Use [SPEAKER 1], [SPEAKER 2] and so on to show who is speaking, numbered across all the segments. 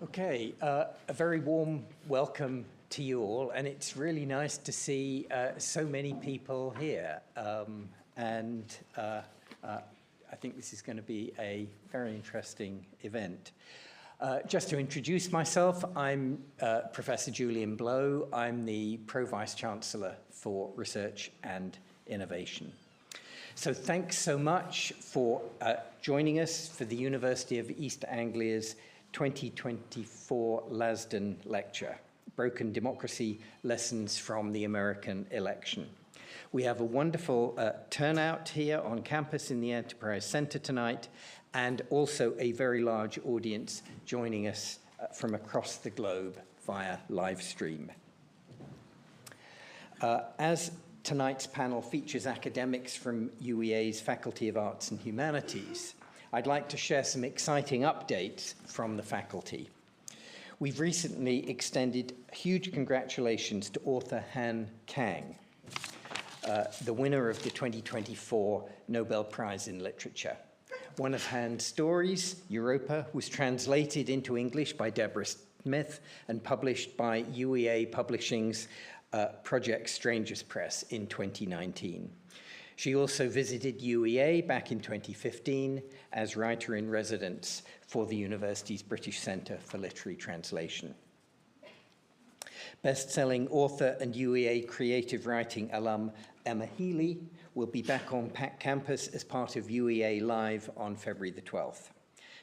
[SPEAKER 1] Okay, a very warm welcome to you all, and it's really nice to see so many people here. I think this is going to be a very interesting event. Just to introduce myself, I'm Professor Julian Blow. I'm the Pro-Vice Chancellor for Research and Innovation. So thanks so much for joining us for the University of East Anglia's 2024 Lasdun lecture, Broken Democracy, Lessons from the American Election. We have a wonderful turnout here on campus in the Enterprise Center tonight, and also a very large audience joining us from across the globe via live stream. As tonight's panel features academics from UEA's Faculty of Arts and Humanities, I'd like to share some exciting updates from the faculty. We've recently extended huge congratulations to author Han Kang, the winner of the 2024 Nobel Prize in Literature. One of Han's stories, Europa, was translated into English by Deborah Smith and published by UEA Publishing's Project Strangers Press in 2019. She also visited UEA back in 2015 as writer-in-residence for the university's British Centre for Literary Translation. Best-selling author and UEA creative writing alum Emma Healy will be back on campus as part of UEA Live on February the 12th.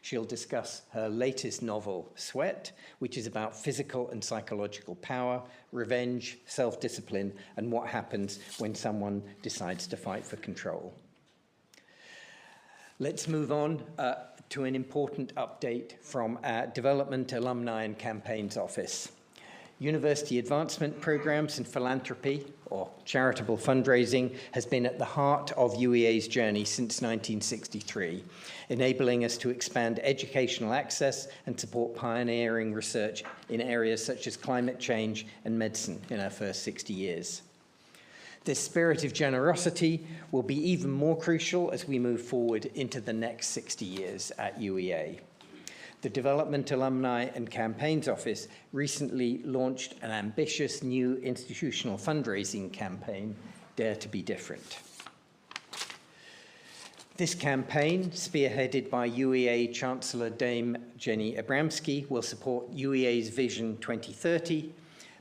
[SPEAKER 1] She'll discuss her latest novel, Sweat, which is about physical and psychological power, revenge, self-discipline, and what happens when someone decides to fight for control. Let's move on to an important update from our Development, Alumni and Campaigns Office. University advancement programs and philanthropy, or charitable fundraising, has been at the heart of UEA's journey since 1963, enabling us to expand educational access and support pioneering research in areas such as climate change and medicine in our first 60 years. This spirit of generosity will be even more crucial as we move forward into the next 60 years at UEA. The Development, Alumni and Campaigns Office recently launched an ambitious new institutional fundraising campaign, Dare to be Different. This campaign, spearheaded by UEA Chancellor Dame Jenny Abramsky, will support UEA's Vision 2030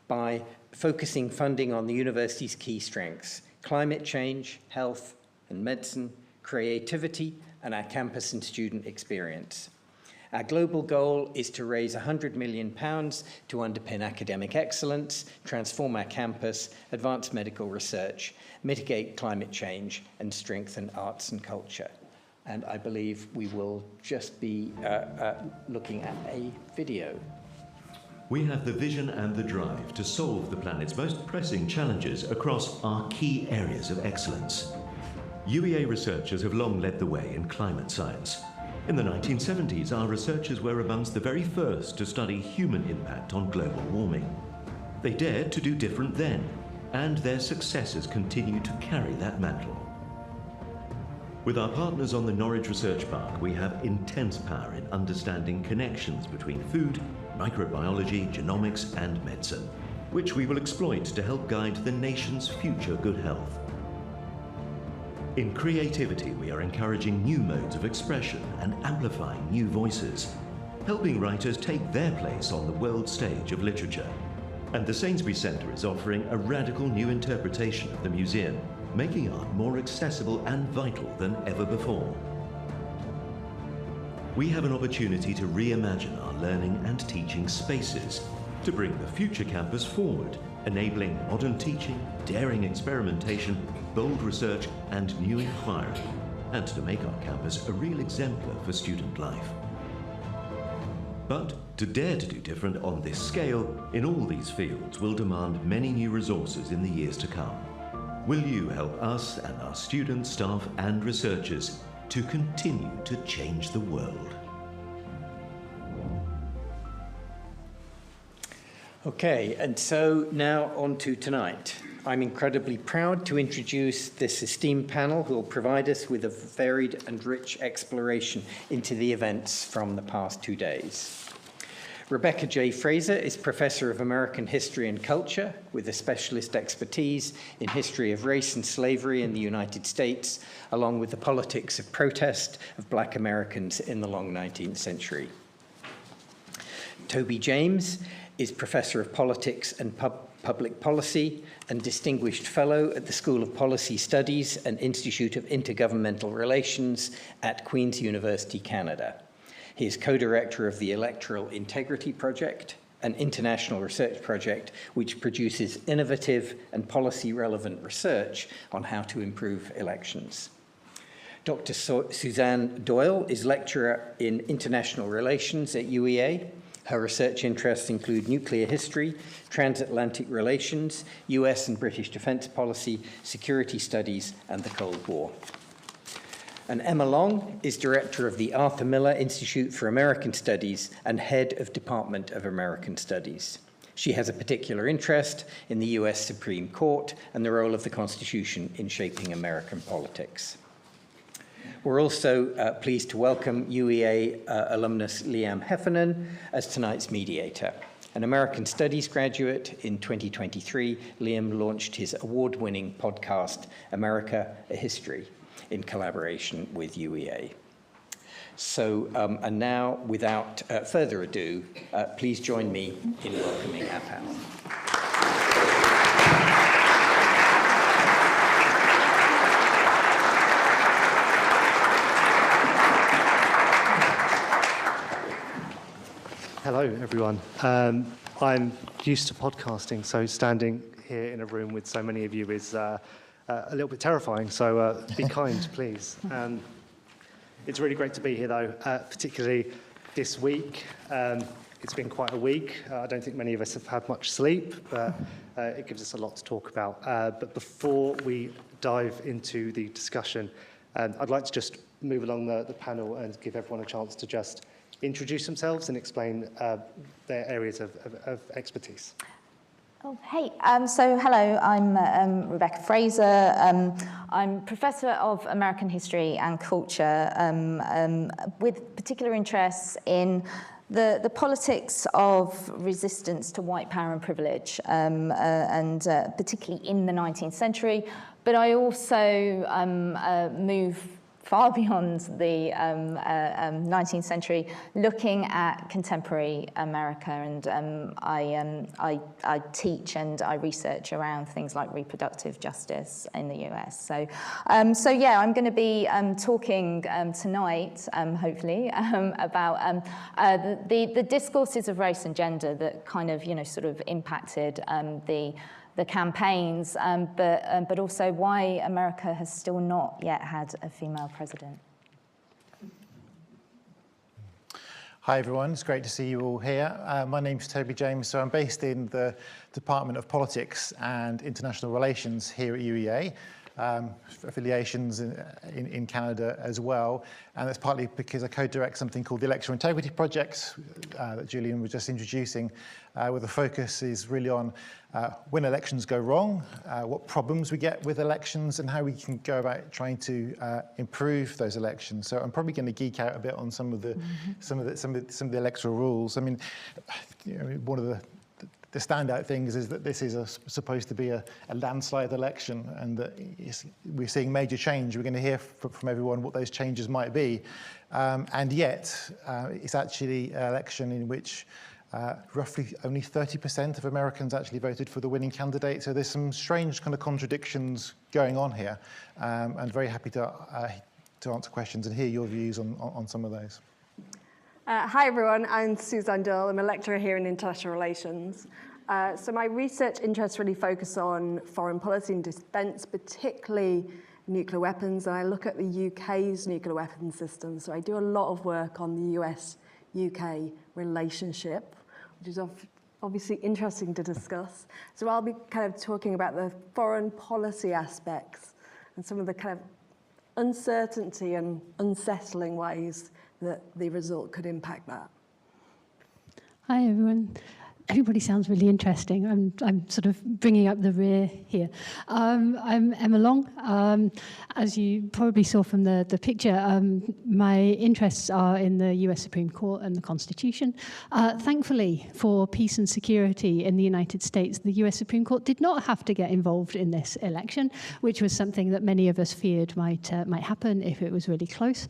[SPEAKER 1] by focusing funding on the university's key strengths: climate change, health and medicine, creativity, and our campus and student experience. Our global goal is to raise £100 million to underpin academic excellence, transform our campus, advance medical research, mitigate climate change, and strengthen arts and culture. And I believe we will just be looking at a video.
[SPEAKER 2] We have the vision and the drive to solve the planet's most pressing challenges across our key areas of excellence. UEA researchers have long led the way in climate science. In the 1970s, our researchers were amongst the very first to study human impact on global warming. They dared to do different then, and their successors continue to carry that mantle. With our partners on the Norwich Research Park, we have intense power in understanding connections between food, microbiology, genomics, and medicine, which we will exploit to help guide the nation's future good health. In creativity, we are encouraging new modes of expression and amplifying new voices, helping writers take their place on the world stage of literature. And the Sainsbury Centre is offering a radical new interpretation of the museum, making art more accessible and vital than ever before. We have an opportunity to reimagine our learning and teaching spaces, to bring the future campus forward, enabling modern teaching, daring experimentation, bold research and new inquiry, and to make our campus a real exemplar for student life. But to dare to do different on this scale, in all these fields, will demand many new resources in the years to come. Will you help us and our students, staff and researchers to continue to change the world?
[SPEAKER 1] Okay, and so now on to tonight. I'm incredibly proud to introduce this esteemed panel who will provide us with a varied and rich exploration into the events from the past 2 days. Rebecca J. Fraser is Professor of American History and Culture with a specialist expertise in history of race and slavery in the United States, along with the politics of protest of Black Americans in the long 19th century. Toby James is Professor of Politics and Public Policy and Distinguished Fellow at the School of Policy Studies and Institute of Intergovernmental Relations at Queen's University, Canada. He is co-director of the Electoral Integrity Project, an international research project which produces innovative and policy-relevant research on how to improve elections. Dr. Suzan D is lecturer in international relations at UEA. Her research interests include nuclear history, transatlantic relations, US and British defense policy, security studies, and the Cold War. And Emma Long is director of the Arthur Miller Institute for American Studies and head of Department of American Studies. She has a particular interest in the US Supreme Court and the role of the Constitution in shaping American politics. We're also pleased to welcome UEA alumnus Liam Heffernan as tonight's mediator. An American Studies graduate in 2023, Liam launched his award-winning podcast, America, a History, in collaboration with UEA. So, and now, without further ado, please join me in welcoming our panel.
[SPEAKER 3] Hello, everyone. I'm used to podcasting, so standing here in a room with so many of you is a little bit terrifying, so be kind, please. It's really great to be here, though, particularly this week. It's been quite a week. I don't think many of us have had much sleep, but it gives us a lot to talk about. But before we dive into the discussion, I'd like to just move along the panel and give everyone a chance to just introduce themselves and explain their areas of expertise.
[SPEAKER 4] Oh, hey, so hello, I'm Rebecca Fraser. I'm Professor of American History and Culture with particular interests in the politics of resistance to white power and privilege, and particularly in the 19th century. But I also move far beyond the 19th century, looking at contemporary America, and I teach and I research around things like reproductive justice in the US. So yeah, I'm going to be talking tonight, hopefully, about the discourses of race and gender that kind of sort of impacted the campaigns, but also why America has still not yet had a female president.
[SPEAKER 5] Hi everyone, it's great to see you all here. My name's Toby James, so I'm based in the Department of Politics and International Relations here at UEA. Affiliations in Canada as well, and that's partly because I co-direct something called the Electoral Integrity Project that Julian was just introducing, where the focus is really on when elections go wrong, what problems we get with elections, and how we can go about trying to improve those elections. So I'm probably going to geek out a bit on some of the electoral rules. I mean, one of the standout things is that this is supposed to be a landslide election, and that we're seeing major change. We're going to hear from everyone what those changes might be. And yet, it's actually an election in which roughly only 30% of Americans actually voted for the winning candidate. So there's some strange kind of contradictions going on here. And very happy to answer questions and hear your views on some of those.
[SPEAKER 6] Hi everyone, I'm Suzan D. I'm a lecturer here in international relations. So my research interests really focus on foreign policy and defence, particularly nuclear weapons, and I look at the UK's nuclear weapons system. So I do a lot of work on the US-UK relationship, which is obviously interesting to discuss. So I'll be kind of talking about the foreign policy aspects and some of the kind of uncertainty and unsettling ways that the result could impact that.
[SPEAKER 7] Hi everyone. Everybody sounds really interesting. I'm sort of bringing up the rear here. I'm Emma Long. As you probably saw from the picture, my interests are in the US Supreme Court and the Constitution. Thankfully, for peace and security in the United States, the US Supreme Court did not have to get involved in this election, which was something that many of us feared might happen if it was really close.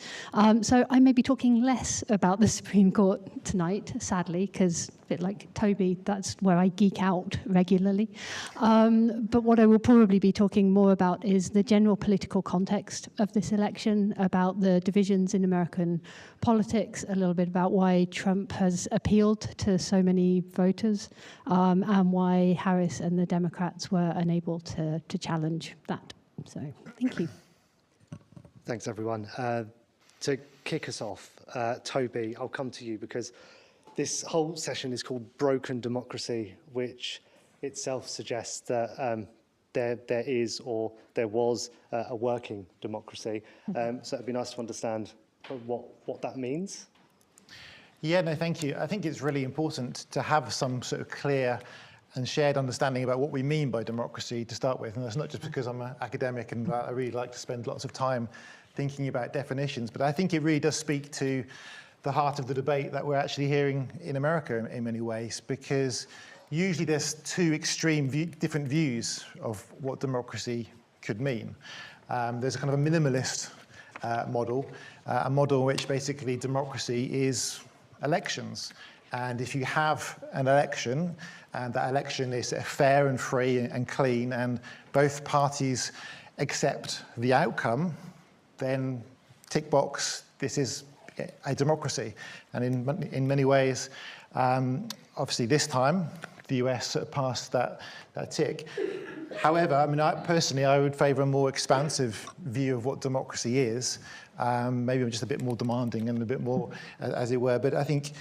[SPEAKER 7] So I may be talking less about the Supreme Court tonight, sadly, because a bit like Toby, that's where I geek out regularly. But what I will probably be talking more about is the general political context of this election, about the divisions in American politics, a little bit about why Trump has appealed to so many voters, and why Harris and the Democrats were unable to challenge that. So, thank you.
[SPEAKER 3] Thanks, everyone. To kick us off, Toby, I'll come to you because this whole session is called Broken Democracy, which itself suggests that there is or there was a working democracy. So it'd be nice to understand what that means.
[SPEAKER 5] Yeah, no, thank you. I think it's really important to have some sort of clear and shared understanding about what we mean by democracy to start with. And that's not just because I'm an academic and I really like to spend lots of time thinking about definitions, but I think it really does speak to the heart of the debate that we're actually hearing in America in many ways, because usually there's two extreme different views of what democracy could mean. There's a kind of a minimalist model, a model in which basically democracy is elections. And if you have an election, and that election is fair and free and clean, and both parties accept the outcome, then tick box, this is a democracy. And in many ways, obviously this time, the US sort of passed that tick. However, I mean, personally, I would favour a more expansive view of what democracy is. Maybe I'm just a bit more demanding and a bit more, as it were. But I think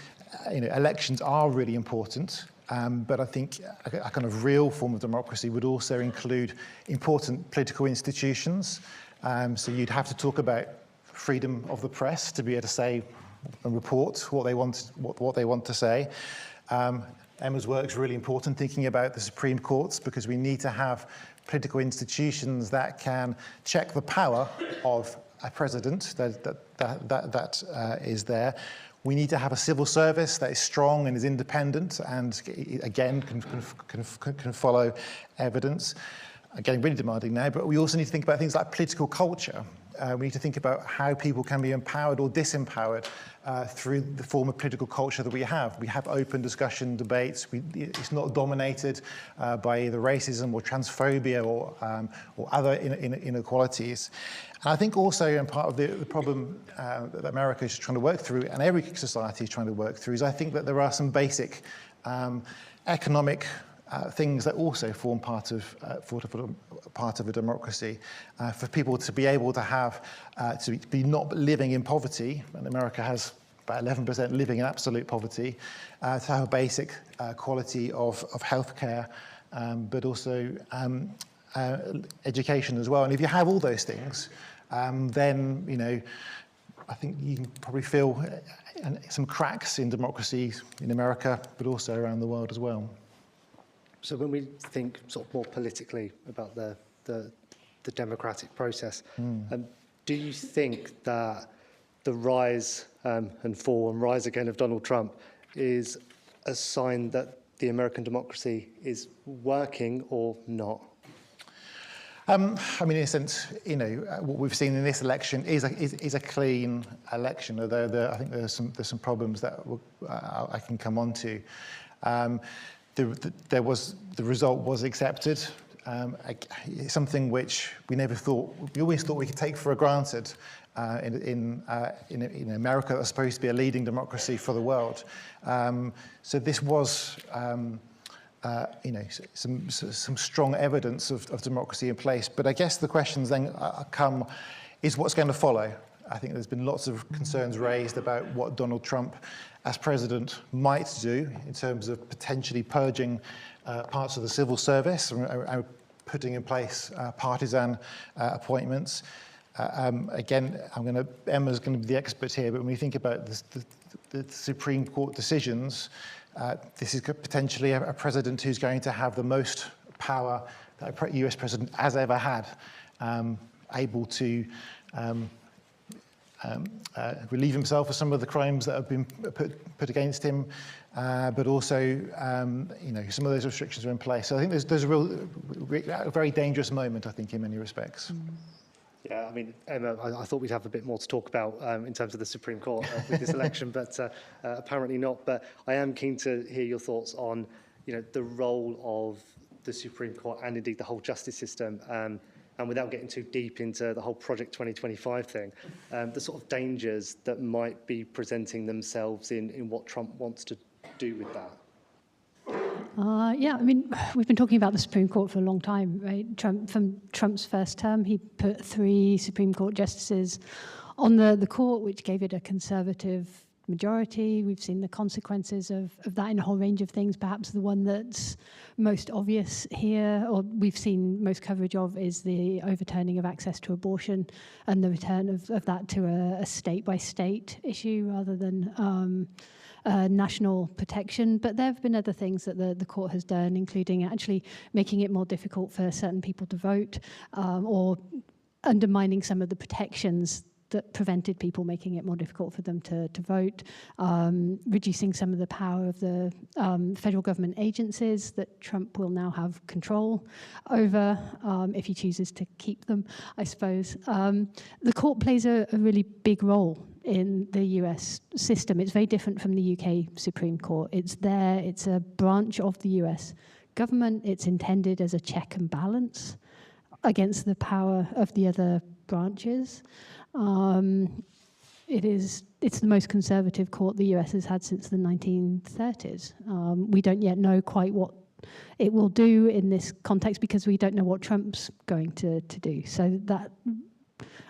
[SPEAKER 5] elections are really important. But I think a kind of real form of democracy would also include important political institutions. So you'd have to talk about freedom of the press to be able to say and report what they want to say. Emma's work is really important, thinking about the Supreme Courts, because we need to have political institutions that can check the power of a president that is there. We need to have a civil service that is strong and is independent and, again, can follow evidence. Getting really demanding now, but we also need to think about things like political culture. We need to think about how people can be empowered or disempowered through the form of political culture that we have. We have open discussion, debates. It's not dominated by either racism or transphobia or other inequalities. And I think also, and part of the problem that America is trying to work through, and every society is trying to work through, is I think that there are some basic economic things that also form part of a democracy. For people to be able to have, to be not living in poverty, and America has about 11% living in absolute poverty, to have a basic quality of healthcare, but also education as well. And if you have all those things, then I think you can probably feel some cracks in democracy in America, but also around the world as well.
[SPEAKER 3] So when we think sort of more politically about the democratic process, do you think that the rise and fall and rise again of Donald Trump is a sign that the American democracy is working or not?
[SPEAKER 5] I mean, in a sense, what we've seen in this election is a clean election, although I think there's some problems that I can come on to. The result was accepted. Something which we always thought we could take for granted in America that's supposed to be a leading democracy for the world. So this was, some strong evidence of democracy in place. But I guess the questions then come, is what's going to follow? I think there's been lots of concerns raised about what Donald Trump as president might do in terms of potentially purging parts of the civil service and putting in place partisan appointments. Again, Emma's going to be the expert here, but when we think about the Supreme Court decisions, this is potentially a president who's going to have the most power that a US president has ever had, able to relieve himself of some of the crimes that have been put against him, but also, some of those restrictions are in place. So I think there's a very dangerous moment, I think, in many respects.
[SPEAKER 3] Yeah, I mean, Emma, I thought we'd have a bit more to talk about in terms of the Supreme Court with this election, but apparently not. But I am keen to hear your thoughts on, the role of the Supreme Court and indeed the whole justice system. And without getting too deep into the whole Project 2025 thing, the sort of dangers that might be presenting themselves in what Trump wants to do with that.
[SPEAKER 7] Yeah, I mean, we've been talking about the Supreme Court for a long time, right? From Trump's first term, he put 3 Supreme Court justices on the court, which gave it a conservative majority. We've seen the consequences of that in a whole range of things. Perhaps the one that's most obvious here, or we've seen most coverage of, is the overturning of access to abortion and the return of that to a state-by-state issue rather than national protection. But there have been other things that the court has done, including actually making it more difficult for certain people to vote, or undermining some of the protections that prevented people, making it more difficult for them to vote, reducing some of the power of the federal government agencies that Trump will now have control over, if he chooses to keep them, I suppose. The court plays a really big role in the US system. It's very different from the UK Supreme Court. It's a branch of the US government. It's intended as a check and balance against the power of the other branches. It's the most conservative court the US has had since the 1930s. We don't yet know quite what it will do in this context because we don't know what Trump's going to do. So that,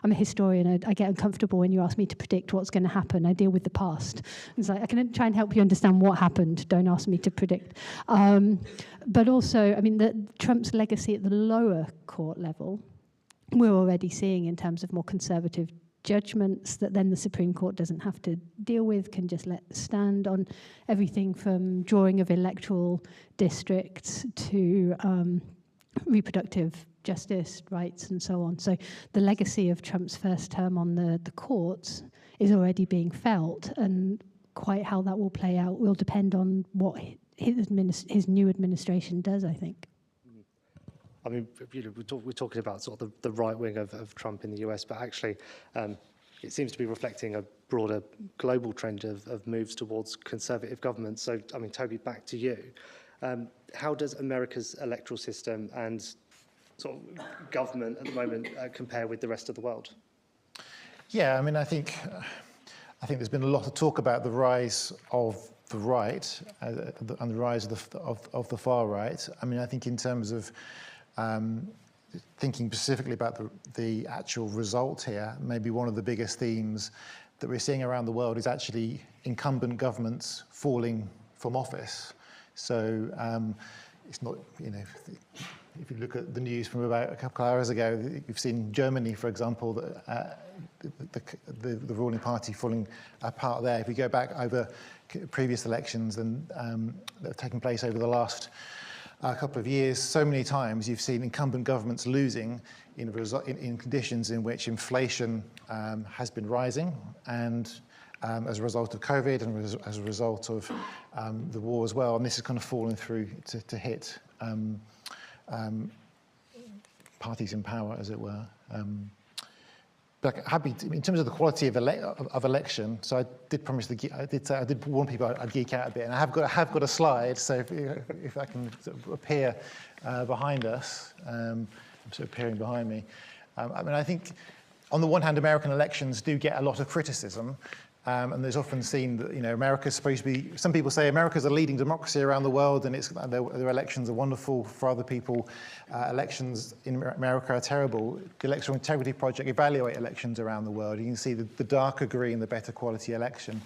[SPEAKER 7] I'm a historian. I get uncomfortable when you ask me to predict what's going to happen. I deal with the past. It's like, I can try and help you understand what happened. Don't ask me to predict. But also, I mean, Trump's legacy at the lower court level, we're already seeing in terms of more conservative judgments that then the Supreme Court doesn't have to deal with, can just let stand on everything from drawing of electoral districts to reproductive justice rights and so on. So the legacy of Trump's first term on the courts is already being felt, and quite how that will play out will depend on what his new administration does, I think.
[SPEAKER 3] I mean, we're talking about sort of the right wing of Trump in the US, but actually it seems to be reflecting a broader global trend of moves towards conservative government. So, I mean, Toby, back to you. How does America's electoral system and sort of government at the moment compare with the rest of the world?
[SPEAKER 5] Yeah, I mean, I think there's been a lot of talk about the rise of the right and the rise of the far right. I mean, I think in terms of thinking specifically about the actual result here, maybe one of the biggest themes that we're seeing around the world is actually incumbent governments falling from office. So it's not, if you look at the news from about a couple of hours ago, you've seen Germany, for example, the ruling party falling apart there. If we go back over previous elections and that have taken place over the last couple of years, so many times you've seen incumbent governments losing in conditions in which inflation has been rising, and as a result of COVID and as a result of the war as well, and this is kind of fallen through to hit parties in power, as it were. But happy to, in terms of the quality of election. So I did promise I did warn people I'd geek out a bit, and I have got a slide. So if I can sort of appear behind us, I'm sort of appearing behind me. I mean, I think on the one hand, American elections do get a lot of criticism. And there's often seen that, America's supposed to be, some people say America's a leading democracy around the world, and their elections are wonderful. For other people, elections in America are terrible. The Electoral Integrity Project evaluate elections around the world. You can see the darker green, the better quality election.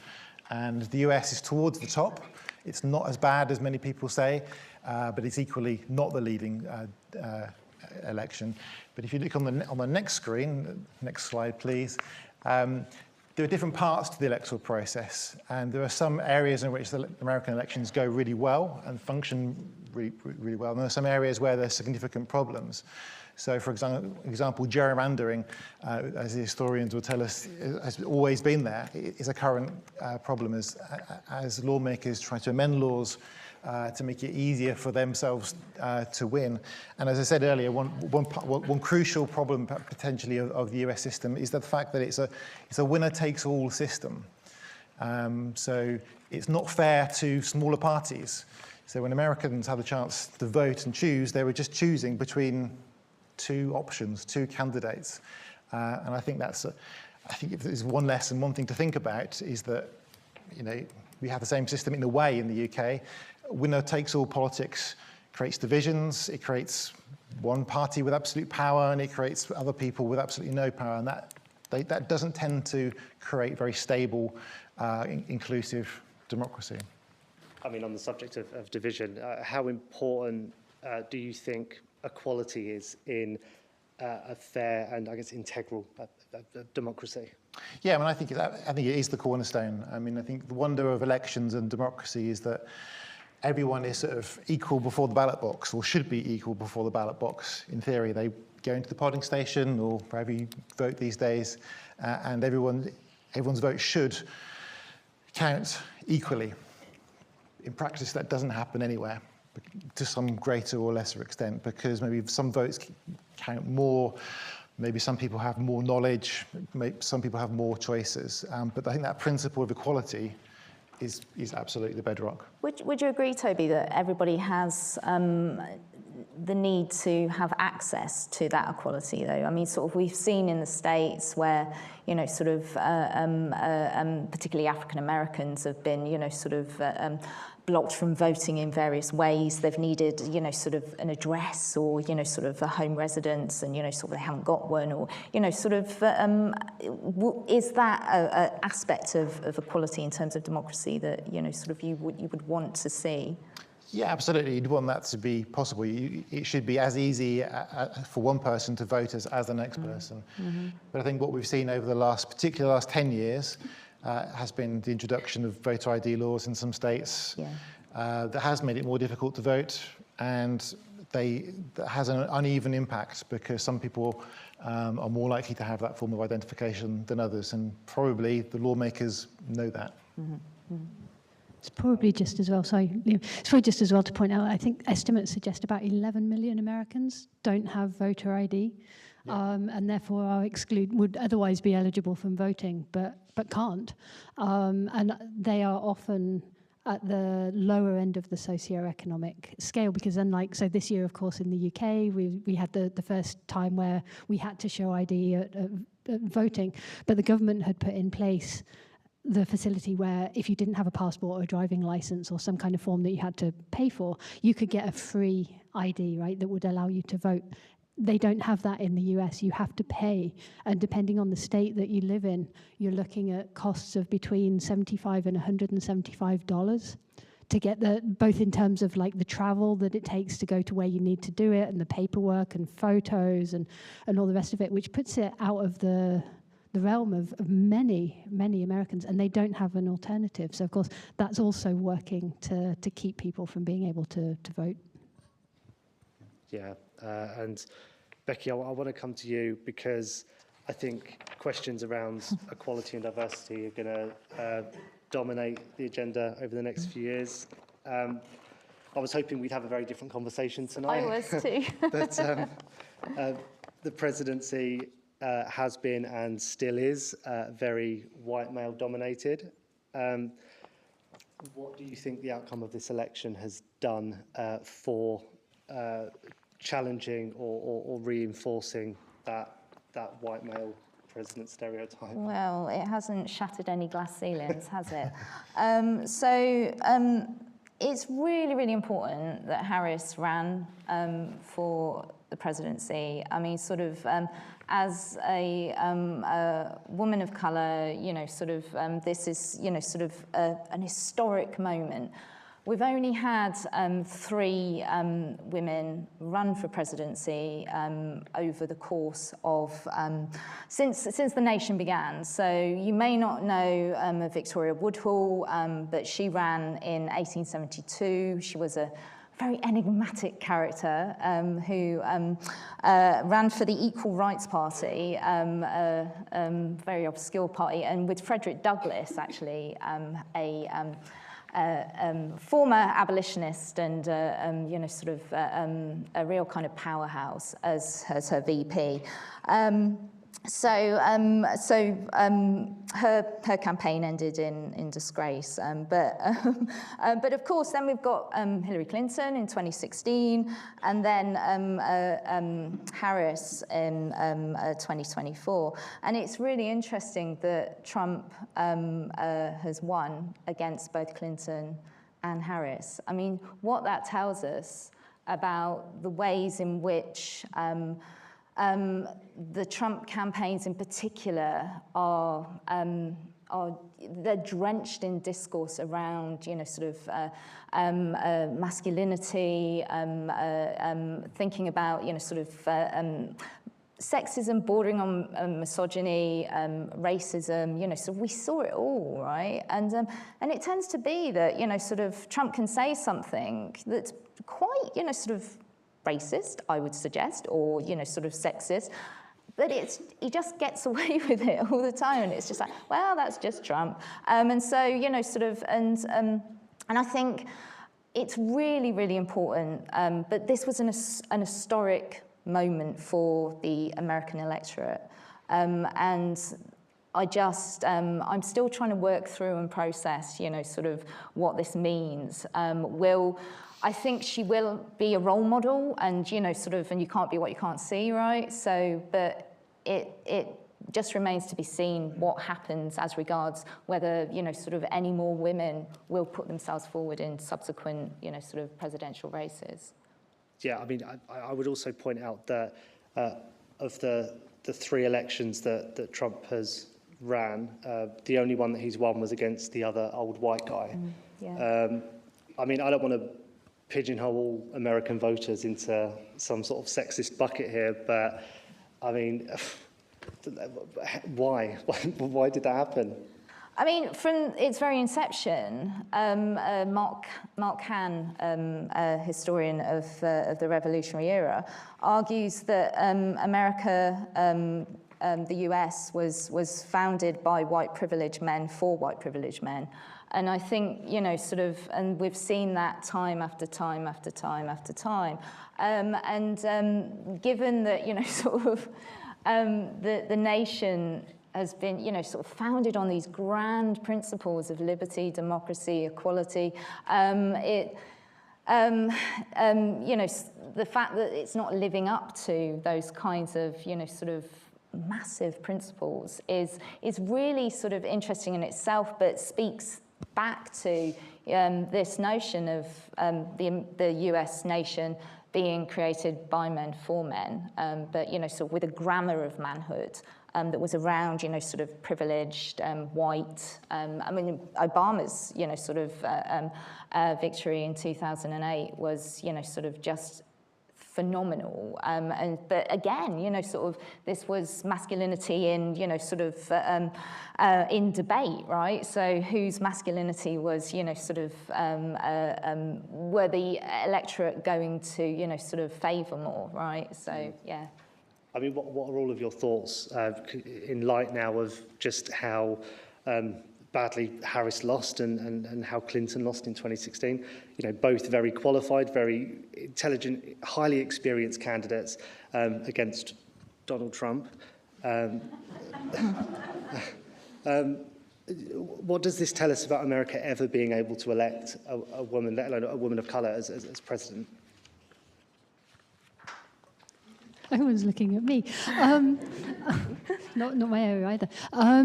[SPEAKER 5] And the US is towards the top. It's not as bad as many people say, but it's equally not the leading election. But if you look on the next screen, next slide, please. there are different parts to the electoral process, and there are some areas in which the American elections go really well and function really well, and there are some areas where there's significant problems. So, for example, gerrymandering, as the historians will tell us, has always been there. It is a current problem as lawmakers try to amend laws to make it easier for themselves to win. And as I said earlier, one crucial problem potentially of the US system is the fact that it's a winner-takes-all system. So it's not fair to smaller parties. So when Americans had the chance to vote and choose, they were just choosing between two options, two candidates. And I think I think if there's one lesson, one thing to think about is that, we have the same system in a way in the UK. Winner-takes-all politics creates divisions, it creates one party with absolute power, and it creates other people with absolutely no power, and that doesn't tend to create very stable, inclusive democracy.
[SPEAKER 3] I mean, on the subject of division, how important do you think equality is in a fair and, I guess, integral democracy?
[SPEAKER 5] Yeah, I mean, I think it is the cornerstone. I mean, I think the wonder of elections and democracy is that everyone is sort of equal before the ballot box, or should be equal before the ballot box. In theory, they go into the polling station or wherever you vote these days, and everyone's vote should count equally. In practice, that doesn't happen anywhere, to some greater or lesser extent, because maybe some votes count more, maybe some people have more knowledge, maybe some people have more choices. But I think that principle of equality is absolutely the bedrock.
[SPEAKER 4] Would you agree, Toby, that everybody has the need to have access to that equality, though? I mean, sort of we've seen in the States where, particularly African Americans have been, blocked from voting in various ways. They've needed, sort of an address or, sort of a home residence, and, sort of they haven't got one, or, is that an aspect of equality in terms of democracy that, sort of you would want to see?
[SPEAKER 5] Yeah, absolutely. You'd want that to be possible. It should be as easy for one person to vote as the next person. Mm-hmm. But I think what we've seen over the last 10 years has been the introduction of voter ID laws in some states. Yeah. That has made it more difficult to vote, and that has an uneven impact because some people are more likely to have that form of identification than others, and probably the lawmakers know that. Mm-hmm. Mm-hmm.
[SPEAKER 7] It's probably just as well. It's probably just as well to point out. I think estimates suggest about 11 million Americans don't have voter ID, and therefore are would otherwise be eligible from voting, but can't. And they are often at the lower end of the socioeconomic scale, because so this year, of course, in the UK, we had the first time where we had to show ID at voting, but the government had put in place the facility where if you didn't have a passport or a driving license or some kind of form that you had to pay for, you could get a free ID, right, that would allow you to vote. They don't have that in the US. You have to pay, and depending on the state that you live in, you're looking at costs of between $75 and $175 to get both in terms of the travel that it takes to go to where you need to do it, and the paperwork and photos and all the rest of it, which puts it out of the realm of many, many Americans, and they don't have an alternative. So, of course, that's also working to keep people from being able to vote.
[SPEAKER 3] Yeah, and Becky, I want to come to you because I think questions around equality and diversity are going to dominate the agenda over the next few years. I was hoping we'd have a very different conversation tonight.
[SPEAKER 4] I was too.
[SPEAKER 3] But the presidency has been and still is very white male dominated. What do you think the outcome of this election has done for challenging or reinforcing that white male president stereotype?
[SPEAKER 4] Well, it hasn't shattered any glass ceilings, has it? It's really, really important that Harris ran for the presidency. I mean, as a woman of colour, this is, an historic moment we've only had 3 women run for presidency over the course of since the nation began. So you may not know Victoria Woodhull, but she ran in 1872. She was a very enigmatic character who ran for the Equal Rights Party, a very obscure party, and with Frederick Douglass, actually, a former abolitionist and sort of a real kind of powerhouse as her VP. Her campaign ended in disgrace, but of course then we've got Hillary Clinton in 2016, and then Harris in 2024, and it's really interesting that Trump has won against both Clinton and Harris. I mean, what that tells us about the ways in which the Trump campaigns in particular they're drenched in discourse around, sort of masculinity, thinking about, sort of sexism bordering on misogyny, racism, so we saw it all, right? And it tends to be that, sort of Trump can say something that's quite, sort of racist, I would suggest, or, sort of sexist, but he just gets away with it all the time, and it's just like, well, that's just Trump. And so, sort of, and I think it's really, really important, but this was an historic moment for the American electorate, and I just, I'm still trying to work through and process, sort of what this means. I think she will be a role model, and, sort of, and you can't be what you can't see, right? So, but it just remains to be seen what happens as regards whether, sort of any more women will put themselves forward in subsequent, sort of presidential races.
[SPEAKER 3] Yeah, I mean, I would also point out that of the 3 elections that Trump has ran, the only one that he's won was against the other old white guy.
[SPEAKER 4] Yeah.
[SPEAKER 3] I mean, I don't want to pigeonhole all American voters into some sort of sexist bucket here, but I mean, why? Why did that happen?
[SPEAKER 4] I mean, from its very inception, Mark Hahn, a historian of the Revolutionary era, argues that America, the US, was founded by white privileged men for white privileged men. And I think, sort of, and we've seen that time after time after time after time. Given that, sort of, the nation has been, sort of founded on these grand principles of liberty, democracy, equality, the fact that it's not living up to those kinds of, sort of massive principles is really sort of interesting in itself, but speaks back to this notion of the US nation being created by men for men, but, sort of with a grammar of manhood that was around, sort of privileged, white. I mean, Obama's, sort of victory in 2008 was, sort of just phenomenal. But again, sort of this was masculinity in, sort of in debate, right? So whose masculinity was, sort of, were the electorate going to, sort of favour more, right? So, yeah.
[SPEAKER 3] I mean, what are all of your thoughts in light now of just how badly Harris lost and how Clinton lost in 2016? Both very qualified, very intelligent, highly experienced candidates against Donald Trump. What does this tell us about America ever being able to elect a woman, let alone a woman of colour, as president?
[SPEAKER 7] No one's looking at me. Not my area either. I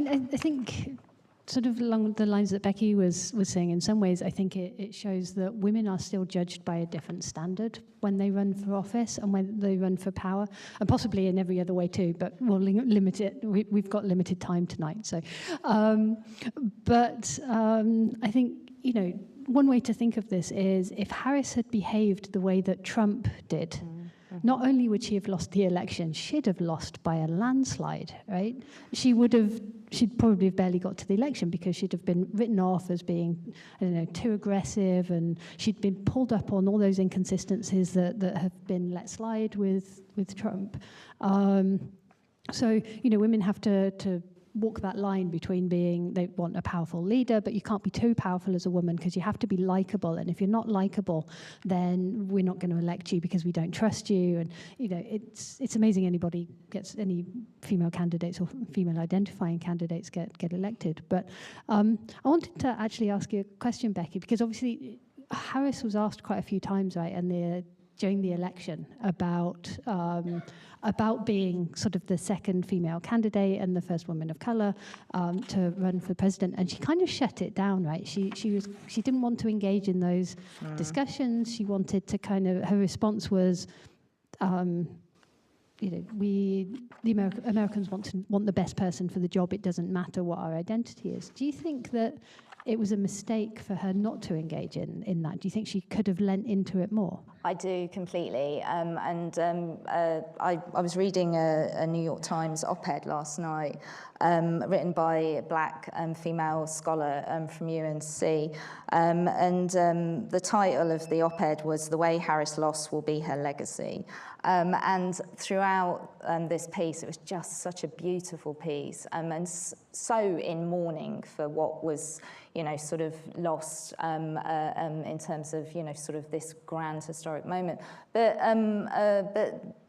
[SPEAKER 7] mean, I think sort of along the lines that Becky was saying, in some ways, I think it shows that women are still judged by a different standard when they run for office and when they run for power, and possibly in every other way too, but we'll limit it. We've got limited time tonight. So, I think, one way to think of this is if Harris had behaved the way that Trump did, not only would she have lost the election, she'd have lost by a landslide, right? She'd probably have barely got to the election because she'd have been written off as being, I don't know, too aggressive, and she'd been pulled up on all those inconsistencies that have been let slide with Trump. So, women have to walk that line between they want a powerful leader, but you can't be too powerful as a woman because you have to be likable. And if you're not likable, then we're not going to elect you because we don't trust you. And, it's amazing any female candidates or female identifying candidates get elected. But I wanted to actually ask you a question, Becky, because obviously Harris was asked quite a few times, right, and during the election about being sort of the second female candidate and the first woman of colour to run for president, and she kind of shut it down, right? She didn't want to engage in those discussions. She wanted to her response was, Americans want the best person for the job. It doesn't matter what our identity is. Do you think that it was a mistake for her not to engage in that? Do you think she could have lent into it more?
[SPEAKER 4] I do completely. I was reading a New York Times op-ed last night written by a black female scholar from UNC. The title of the op-ed was "The Way Harris Lost Will Be Her Legacy." And throughout this piece, it was just such a beautiful piece and so in mourning for what was, sort of lost in terms of, sort of this grand historic moment. But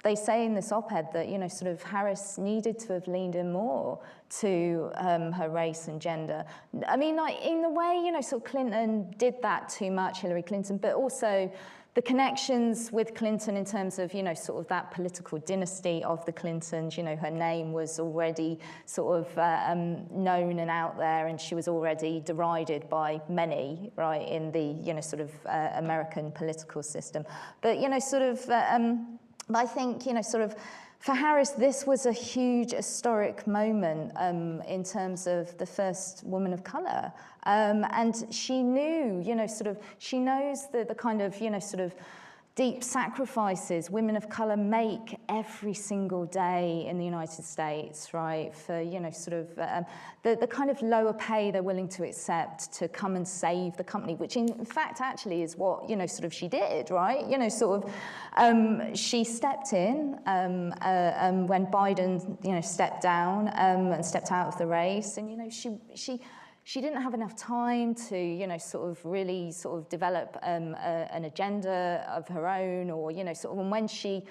[SPEAKER 4] they say in this op-ed that, sort of Harris needed to have leaned in more to her race and gender. I mean, like, in the way, sort of Clinton did that too much, Hillary Clinton, but also the connections with Clinton in terms of, sort of that political dynasty of the Clintons. Her name was already sort of known and out there, and she was already derided by many, right, in the, sort of American political system. But, sort of, I think, sort of, for Harris, this was a huge historic moment in terms of the first woman of colour. And she knew, she knows the kind of, sort of deep sacrifices women of colour make every single day in the United States, right? For, sort of the kind of lower pay they're willing to accept to come and save the company, which in fact actually is what, sort of she did, right? Sort of, she stepped in when Biden, stepped down and stepped out of the race, and, she didn't have enough time to, sort of really sort of develop an agenda of her own, or, sort of, and when she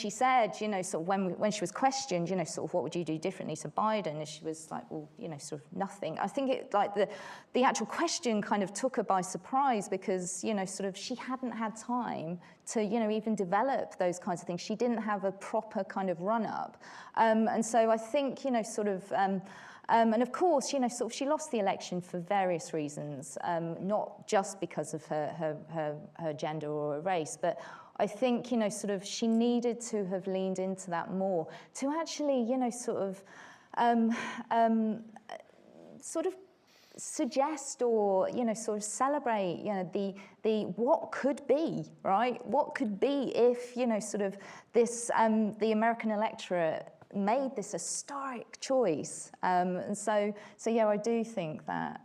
[SPEAKER 4] said, sort of when she was questioned, sort of what would you do differently to Biden, and she was like, well, sort of nothing. I think it, like, the actual question kind of took her by surprise because, sort of she hadn't had time to, even develop those kinds of things. She didn't have a proper kind of run-up. And so I think, sort of, and of course, sort of she lost the election for various reasons, not just because of her gender or her race, but I think, sort of she needed to have leaned into that more to actually, sort of suggest or, sort of celebrate, the what could be, right? What could be if, sort of this, the American electorate made this historic choice. And so yeah, I do think that.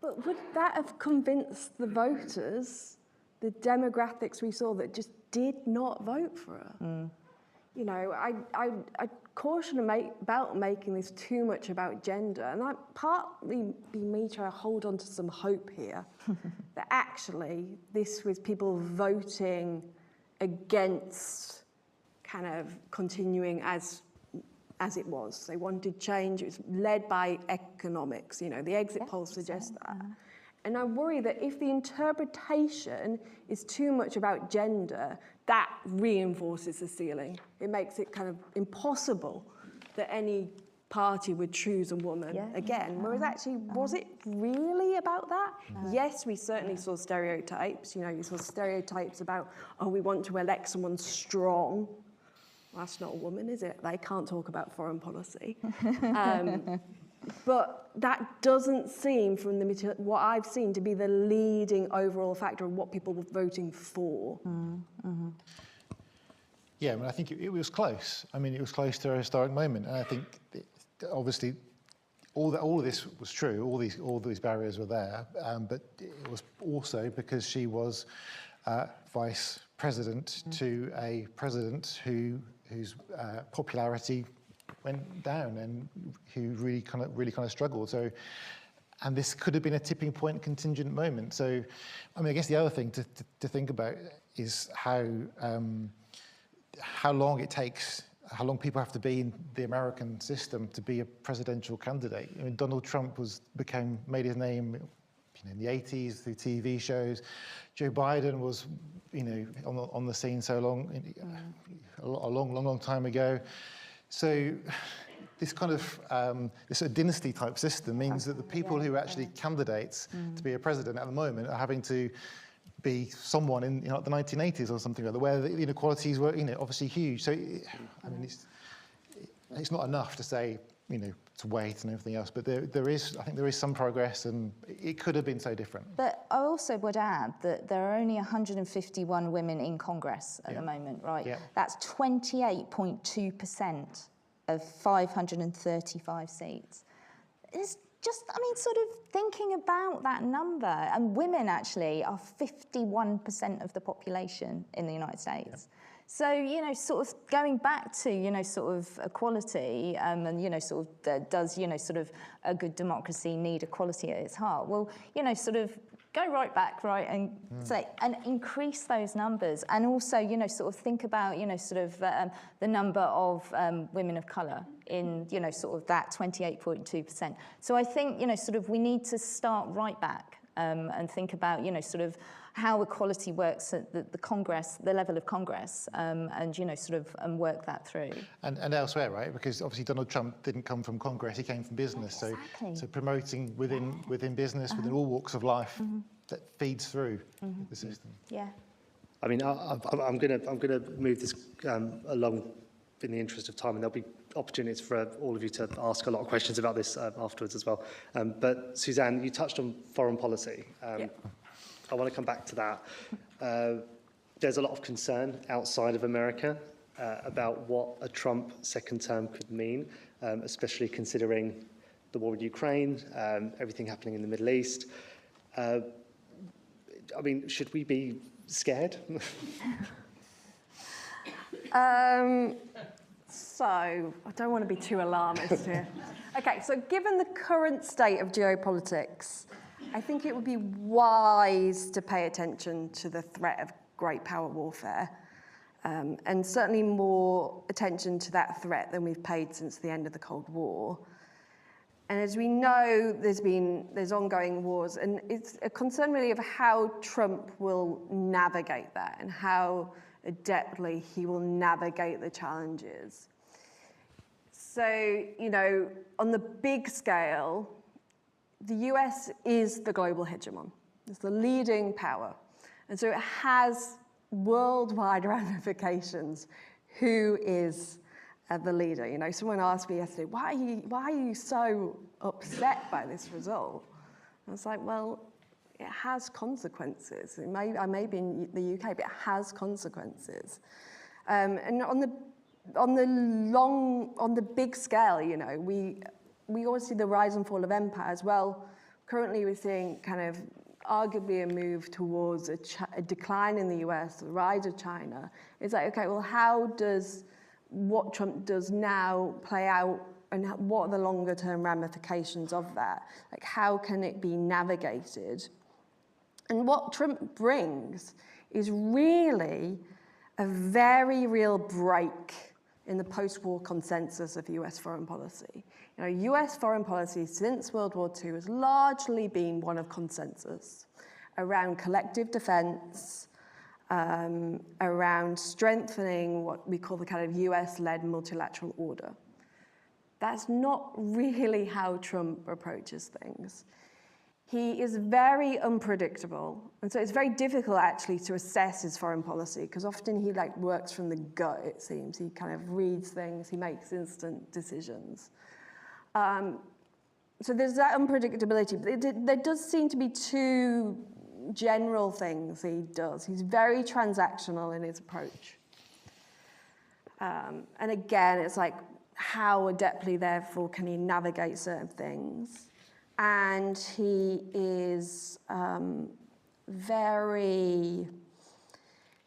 [SPEAKER 6] But would that have convinced the voters, the demographics we saw that just did not vote for her? I caution about making this too much about gender, and that partly be me trying to hold on to some hope here, that actually this was people voting against kind of continuing as it was. They wanted change. It was led by economics. The exit polls suggest that. And I worry that if the interpretation is too much about gender, that reinforces the ceiling. It makes it kind of impossible that any party would choose a woman again. Whereas actually, was it really about that? Yes, we certainly saw stereotypes. You saw stereotypes about, we want to elect someone strong. Well, that's not a woman, is it? They can't talk about foreign policy. But that doesn't seem, from the what I've seen, to be the leading overall factor of what people were voting for.
[SPEAKER 5] Yeah, I mean, I think it was close. I mean, it was close to a historic moment, and I think obviously all of this was true. All these barriers were there, but it was also because she was vice president to a president whose popularity went down and who really kind of struggled. So, and this could have been a tipping point, contingent moment. So, I mean, I guess the other thing to think about is how long it takes, how long people have to be in the American system to be a presidential candidate. I mean, Donald Trump made his name, in the 80s through TV shows. Joe Biden was, on the scene so long, a long time ago. So this kind of this sort of dynasty type system means that the people who are actually candidates to be a president at the moment are having to be someone in the 1980s or something like that, where the inequalities were obviously huge. So I mean, it's not enough to say to wait and everything else, but I think there is some progress, and it could have been so different.
[SPEAKER 4] But I also would add that there are only 151 women in Congress at the moment, right?
[SPEAKER 5] Yeah.
[SPEAKER 4] That's 28.2% of 535 seats. It's just, I mean, sort of thinking about that number, and women actually are 51% of the population in the United States. Yeah. So, sort of going back to, sort of equality, and, sort of does, sort of a good democracy need equality at its heart? Well, sort of go right back, right, and say, and increase those numbers. And also, sort of think about, sort of the number of women of colour in, sort of that 28.2%. So I think, sort of we need to start right back and think about, sort of how equality works at the Congress, the level of Congress, and, sort of work that through.
[SPEAKER 5] And elsewhere, right? Because obviously Donald Trump didn't come from Congress, he came from business.
[SPEAKER 4] Exactly.
[SPEAKER 5] So promoting within business, within all walks of life, that feeds through the system.
[SPEAKER 4] Yeah.
[SPEAKER 3] I mean, I'm gonna move this along in the interest of time, and there'll be opportunities for all of you to ask a lot of questions about this afterwards as well. But Suzanne, you touched on foreign policy. I want to come back to that. There's a lot of concern outside of America about what a Trump second term could mean, especially considering the war in Ukraine, everything happening in the Middle East. I mean, should we be scared?
[SPEAKER 6] So, I don't want to be too alarmist here. Okay, so given the current state of geopolitics, I think it would be wise to pay attention to the threat of great power warfare, and certainly more attention to that threat than we've paid since the end of the Cold War. And as we know, there's ongoing wars, and it's a concern really of how Trump will navigate that and how adeptly he will navigate the challenges. So, on the big scale, the US is the global hegemon. It's the leading power. And so it has worldwide ramifications. Who is the leader? Someone asked me yesterday, why are you so upset by this result? I was like, well, it has consequences. I may be in the UK, but it has consequences. And on the big scale, we always see the rise and fall of empires. Well, currently we're seeing kind of arguably a move towards a decline in the US, the rise of China. It's like, okay, well, how does what Trump does now play out, and what are the longer term ramifications of that? Like, how can it be navigated? And what Trump brings is really a very real break in the post-war consensus of US foreign policy. US foreign policy since World War II has largely been one of consensus around collective defense, around strengthening what we call the kind of US-led multilateral order. That's not really how Trump approaches things. He is very unpredictable, and so it's very difficult actually to assess his foreign policy, because often he works from the gut, it seems. He kind of reads things, he makes instant decisions. So there's that unpredictability, but there does seem to be two general things he does. He's very transactional in his approach. And again, it's like, how adeptly, therefore, can he navigate certain things? And he is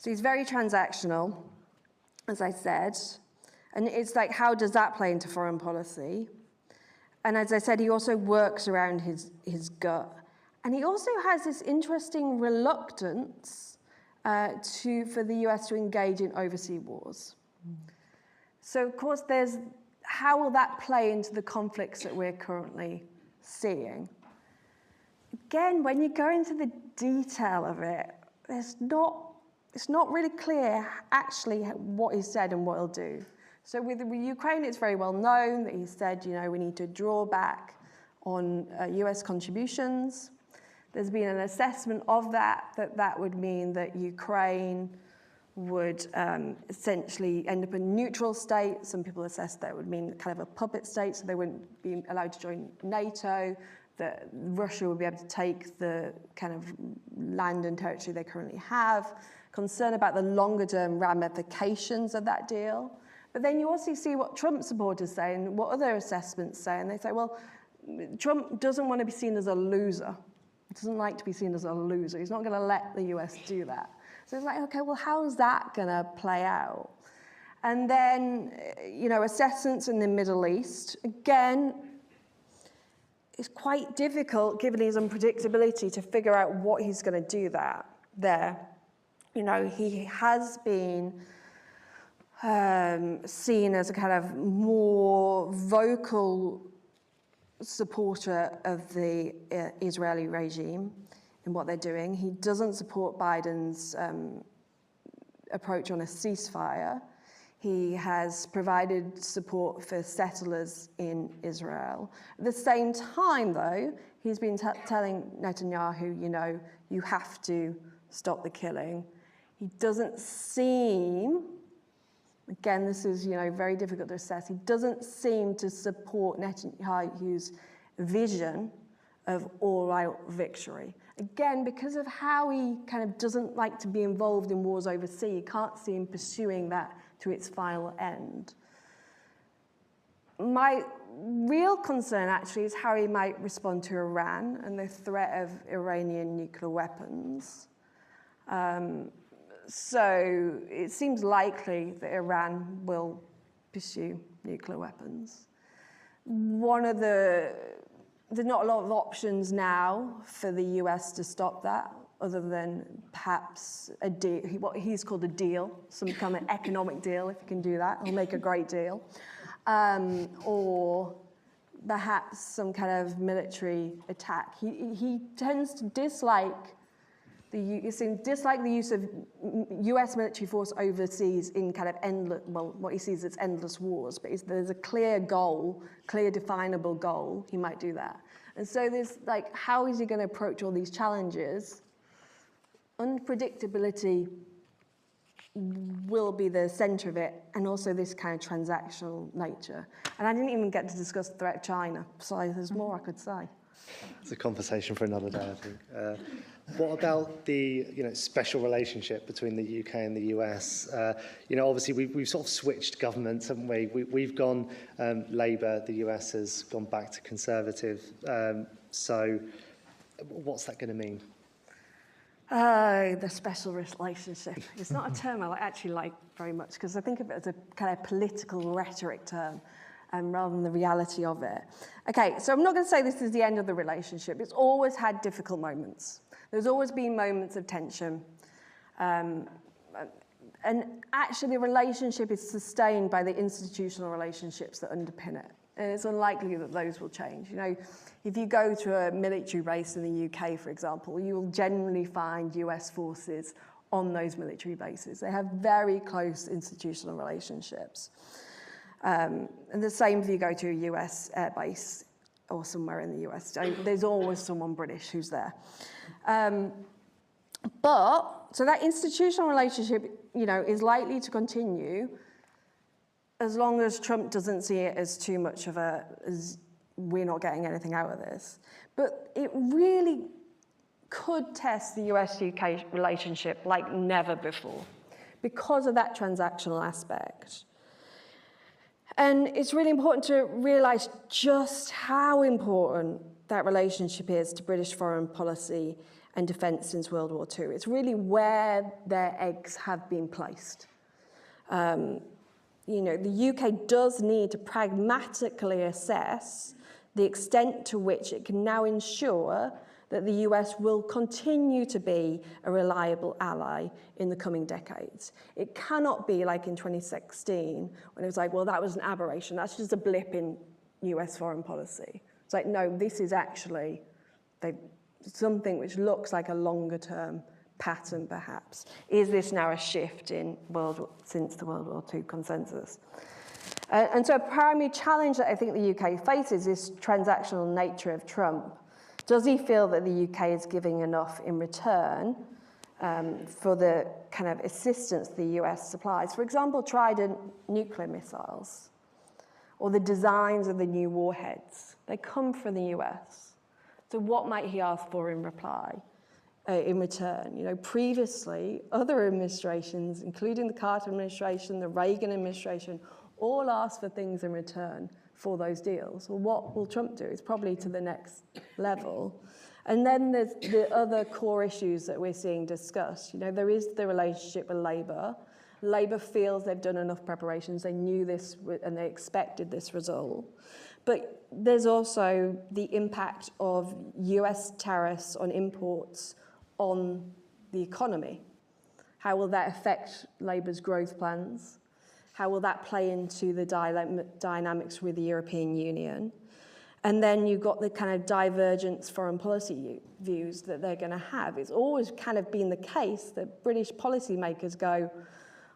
[SPEAKER 6] he's very transactional, as I said. And it's like, how does that play into foreign policy? And as I said, he also works around his gut. And he also has this interesting reluctance for the US to engage in overseas wars. So, of course, how will that play into the conflicts that we're currently seeing? Again, when you go into the detail of it, it's not really clear actually what he said and what he'll do. So with Ukraine, it's very well known that he said, we need to draw back on US contributions. There's been an assessment of that would mean that Ukraine would essentially end up a neutral state. Some people assess that would mean kind of a puppet state, so they wouldn't be allowed to join NATO, that Russia would be able to take the kind of land and territory they currently have, concern about the longer-term ramifications of that deal. But then you also see what Trump supporters say and what other assessments say, and they say, well, Trump doesn't want to be seen as a loser. He doesn't like to be seen as a loser. He's not going to let the US do that. So it's like, okay, well, how is that going to play out? And then, assessments in the Middle East, again, it's quite difficult, given his unpredictability, to figure out what he's going to do there. He has been seen as a kind of more vocal supporter of the Israeli regime in what they're doing. He doesn't support Biden's approach on a ceasefire. He has provided support for settlers in Israel. At the same time, though, he's been telling Netanyahu, you have to stop the killing. He doesn't seem, again, this is, very difficult to assess, he doesn't seem to support Netanyahu's vision of all-out victory. Again, because of how he kind of doesn't like to be involved in wars overseas, you can't see him pursuing that to its final end. My real concern, actually, is how he might respond to Iran and the threat of Iranian nuclear weapons. So it seems likely that Iran will pursue nuclear weapons. There's not a lot of options now for the US to stop that, other than perhaps a deal, what he's called a deal, some kind of economic deal. If you can do that, he'll make a great deal. Or perhaps some kind of military attack. He tends to dislike the use of US military force overseas in kind of endless, what he sees as endless wars, but there's a clear goal, clear definable goal, he might do that. And so there's how is he going to approach all these challenges? Unpredictability will be the center of it, and also this kind of transactional nature. And I didn't even get to discuss the threat of China, so there's more I could say.
[SPEAKER 3] It's a conversation for another day, I think. What about the special relationship between the UK and the US? Obviously we've sort of switched governments, haven't we? We've gone Labour, the US has gone back to Conservative. So what's that going to mean?
[SPEAKER 6] The special relationship. It's not a term I actually like very much, because I think of it as a kind of political rhetoric term, rather than the reality of it. Okay, so I'm not going to say this is the end of the relationship. It's always had difficult moments. There's always been moments of tension. And actually, the relationship is sustained by the institutional relationships that underpin it. And it's unlikely that those will change. If you go to a military base in the UK, for example, you will generally find US forces on those military bases. They have very close institutional relationships. And the same if you go to a US air base or somewhere in the US. There's always someone British who's there. So that institutional relationship, is likely to continue as long as Trump doesn't see it as too much of a we're not getting anything out of this. But it really could test the US-UK relationship like never before because of that transactional aspect. And it's really important to realise just how important that relationship is to British foreign policy and defence since World War II. It's really where their eggs have been placed. You know, the UK does need to pragmatically assess the extent to which it can now ensure that the US will continue to be a reliable ally in the coming decades. It cannot be like in 2016, when it was like, well, that was an aberration. That's just a blip in US foreign policy. It's like, no, this is actually something which looks like a longer term pattern, perhaps. Is this now a shift in since the World War II consensus? And so a primary challenge that I think the UK faces is transactional nature of Trump. Does he feel that the UK is giving enough in return for the kind of assistance the US supplies? For example, Trident nuclear missiles or the designs of the new warheads. They come from the US. So what might he ask for in reply, in return? You know, previously, other administrations, including the Carter administration, the Reagan administration, all asked for things in return for those deals. Well, what will Trump do? It's probably to the next level. And then there's the other core issues that we're seeing discussed. You know, there is the relationship with Labour. Labour feels they've done enough preparations. They knew this and they expected this result. But there's also the impact of US tariffs on imports on the economy. How will that affect Labour's growth plans? How will that play into the dynamics with the European Union? And then you've got the kind of divergent foreign policy views that they're going to have. It's always kind of been the case that British policymakers go,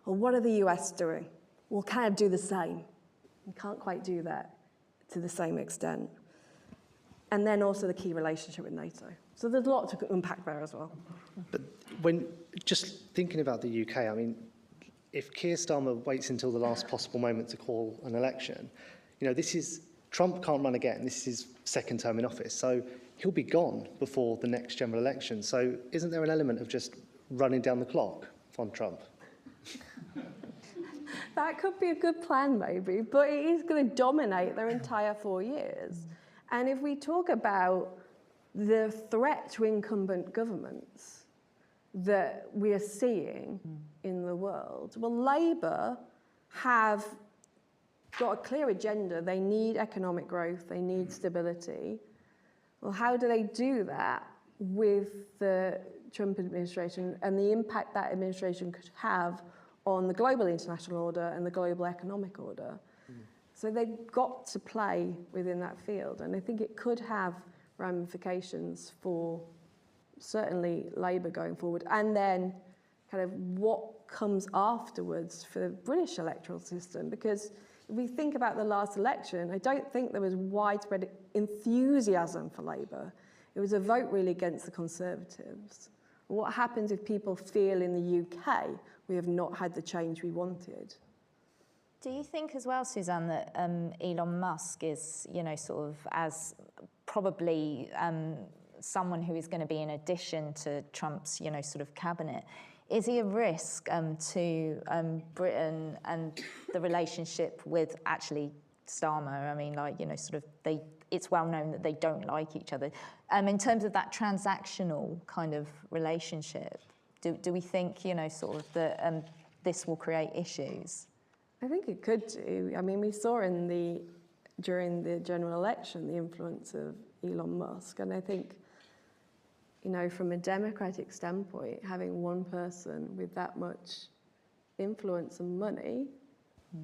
[SPEAKER 6] well, what are the US doing? We'll kind of do the same. We can't quite do that to the same extent. And then also the key relationship with NATO. So there's a lot to unpack there as well.
[SPEAKER 3] But when just thinking about the UK, I mean, if Keir Starmer waits until the last possible moment to call an election, you know, Trump can't run again. This is his second term in office. So he'll be gone before the next general election. So isn't there an element of just running down the clock on Trump?
[SPEAKER 6] That could be a good plan, maybe, but it is going to dominate their entire 4 years. And if we talk about the threat to incumbent governments that we are seeing in the world, well, Labour have got a clear agenda. They need economic growth. They need stability. Well, how do they do that with the Trump administration and the impact that administration could have on the global international order and the global economic order? So they've got to play within that field. And I think it could have ramifications for certainly Labour going forward. And then kind of what comes afterwards for the British electoral system. Because if we think about the last election, I don't think there was widespread enthusiasm for Labour. It was a vote really against the Conservatives. What happens if people feel in the UK we have not had the change we wanted?
[SPEAKER 4] Do you think as well, Suzanne, that Elon Musk is, you know, sort of as probably someone who is going to be in addition to Trump's, you know, sort of cabinet, is he a risk to Britain and the relationship with actually Starmer? I mean, like, you know, sort of it's well known that they don't like each other. In terms of that transactional kind of relationship, do we think, you know, sort of that this will create issues?
[SPEAKER 6] I think it could do. I mean, we saw during the general election the influence of Elon Musk, and I think, you know, from a democratic standpoint, having one person with that much influence and money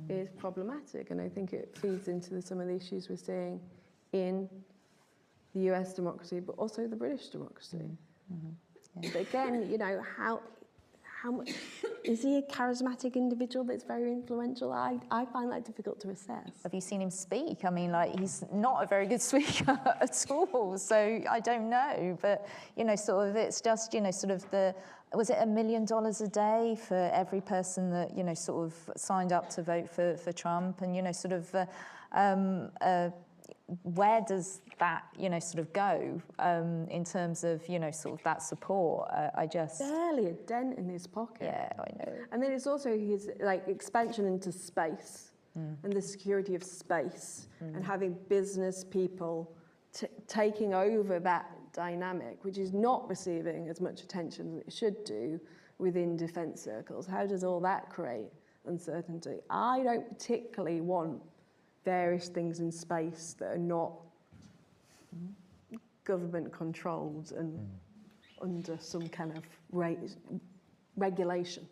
[SPEAKER 6] is problematic, and I think it feeds into some of the issues we're seeing in the US democracy, but also the British democracy. Yeah. But again, you know, how much is he a charismatic individual that's very influential? I find that difficult to assess.
[SPEAKER 4] Have you seen him speak? I mean, like, he's not a very good speaker at all, so I don't know. But, you know, sort of it's just, you know, sort of was it $1 million a day for every person that, you know, sort of signed up to vote for Trump? And, you know, sort of where does that, sort of go in terms of, sort of that support? I just...
[SPEAKER 6] Barely a dent in his pocket.
[SPEAKER 4] Yeah, I know.
[SPEAKER 6] And then it's also his expansion into space and the security of space and having business people taking over that dynamic, which is not receiving as much attention as it should do within defence circles. How does all that create uncertainty? I don't particularly want various things in space that are not government controlled and under some kind of regulation.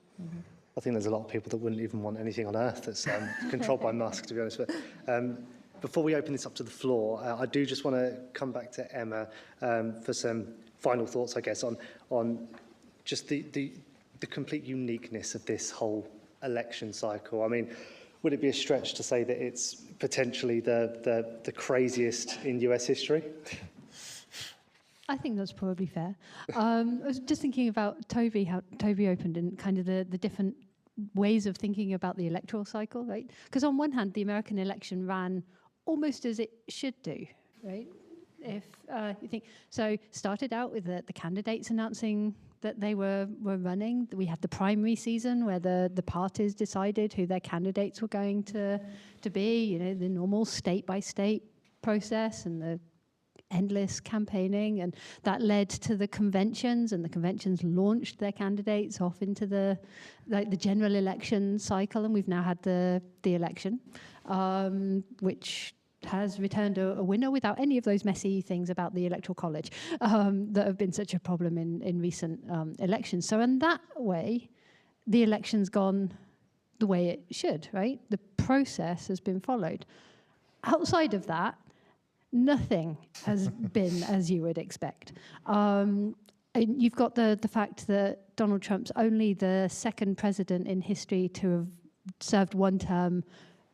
[SPEAKER 3] I think there's a lot of people that wouldn't even want anything on Earth that's controlled by Musk, to be honest. But before we open this up to the floor, I do just want to come back to Emma for some final thoughts, I guess, on just the complete uniqueness of this whole election cycle. I mean, would it be a stretch to say that it's potentially the craziest in US history?
[SPEAKER 7] I think that's probably fair. I was just thinking about Toby, how Toby opened, and kind of the different ways of thinking about the electoral cycle, right? Because on one hand, the American election ran almost as it should do, right? If you think so, started out with the candidates announcing that they were running. We had the primary season where the parties decided who their candidates were going to be. The normal state by state process and the endless campaigning, and that led to the conventions, and the conventions launched their candidates off into the general election cycle, and we've now had the election, which has returned a winner without any of those messy things about the Electoral College that have been such a problem in recent elections. So in that way, the election's gone the way it should, right? The process has been followed. Outside of that, nothing has been as you would expect. And you've got the fact that Donald Trump's only the second president in history to have served one term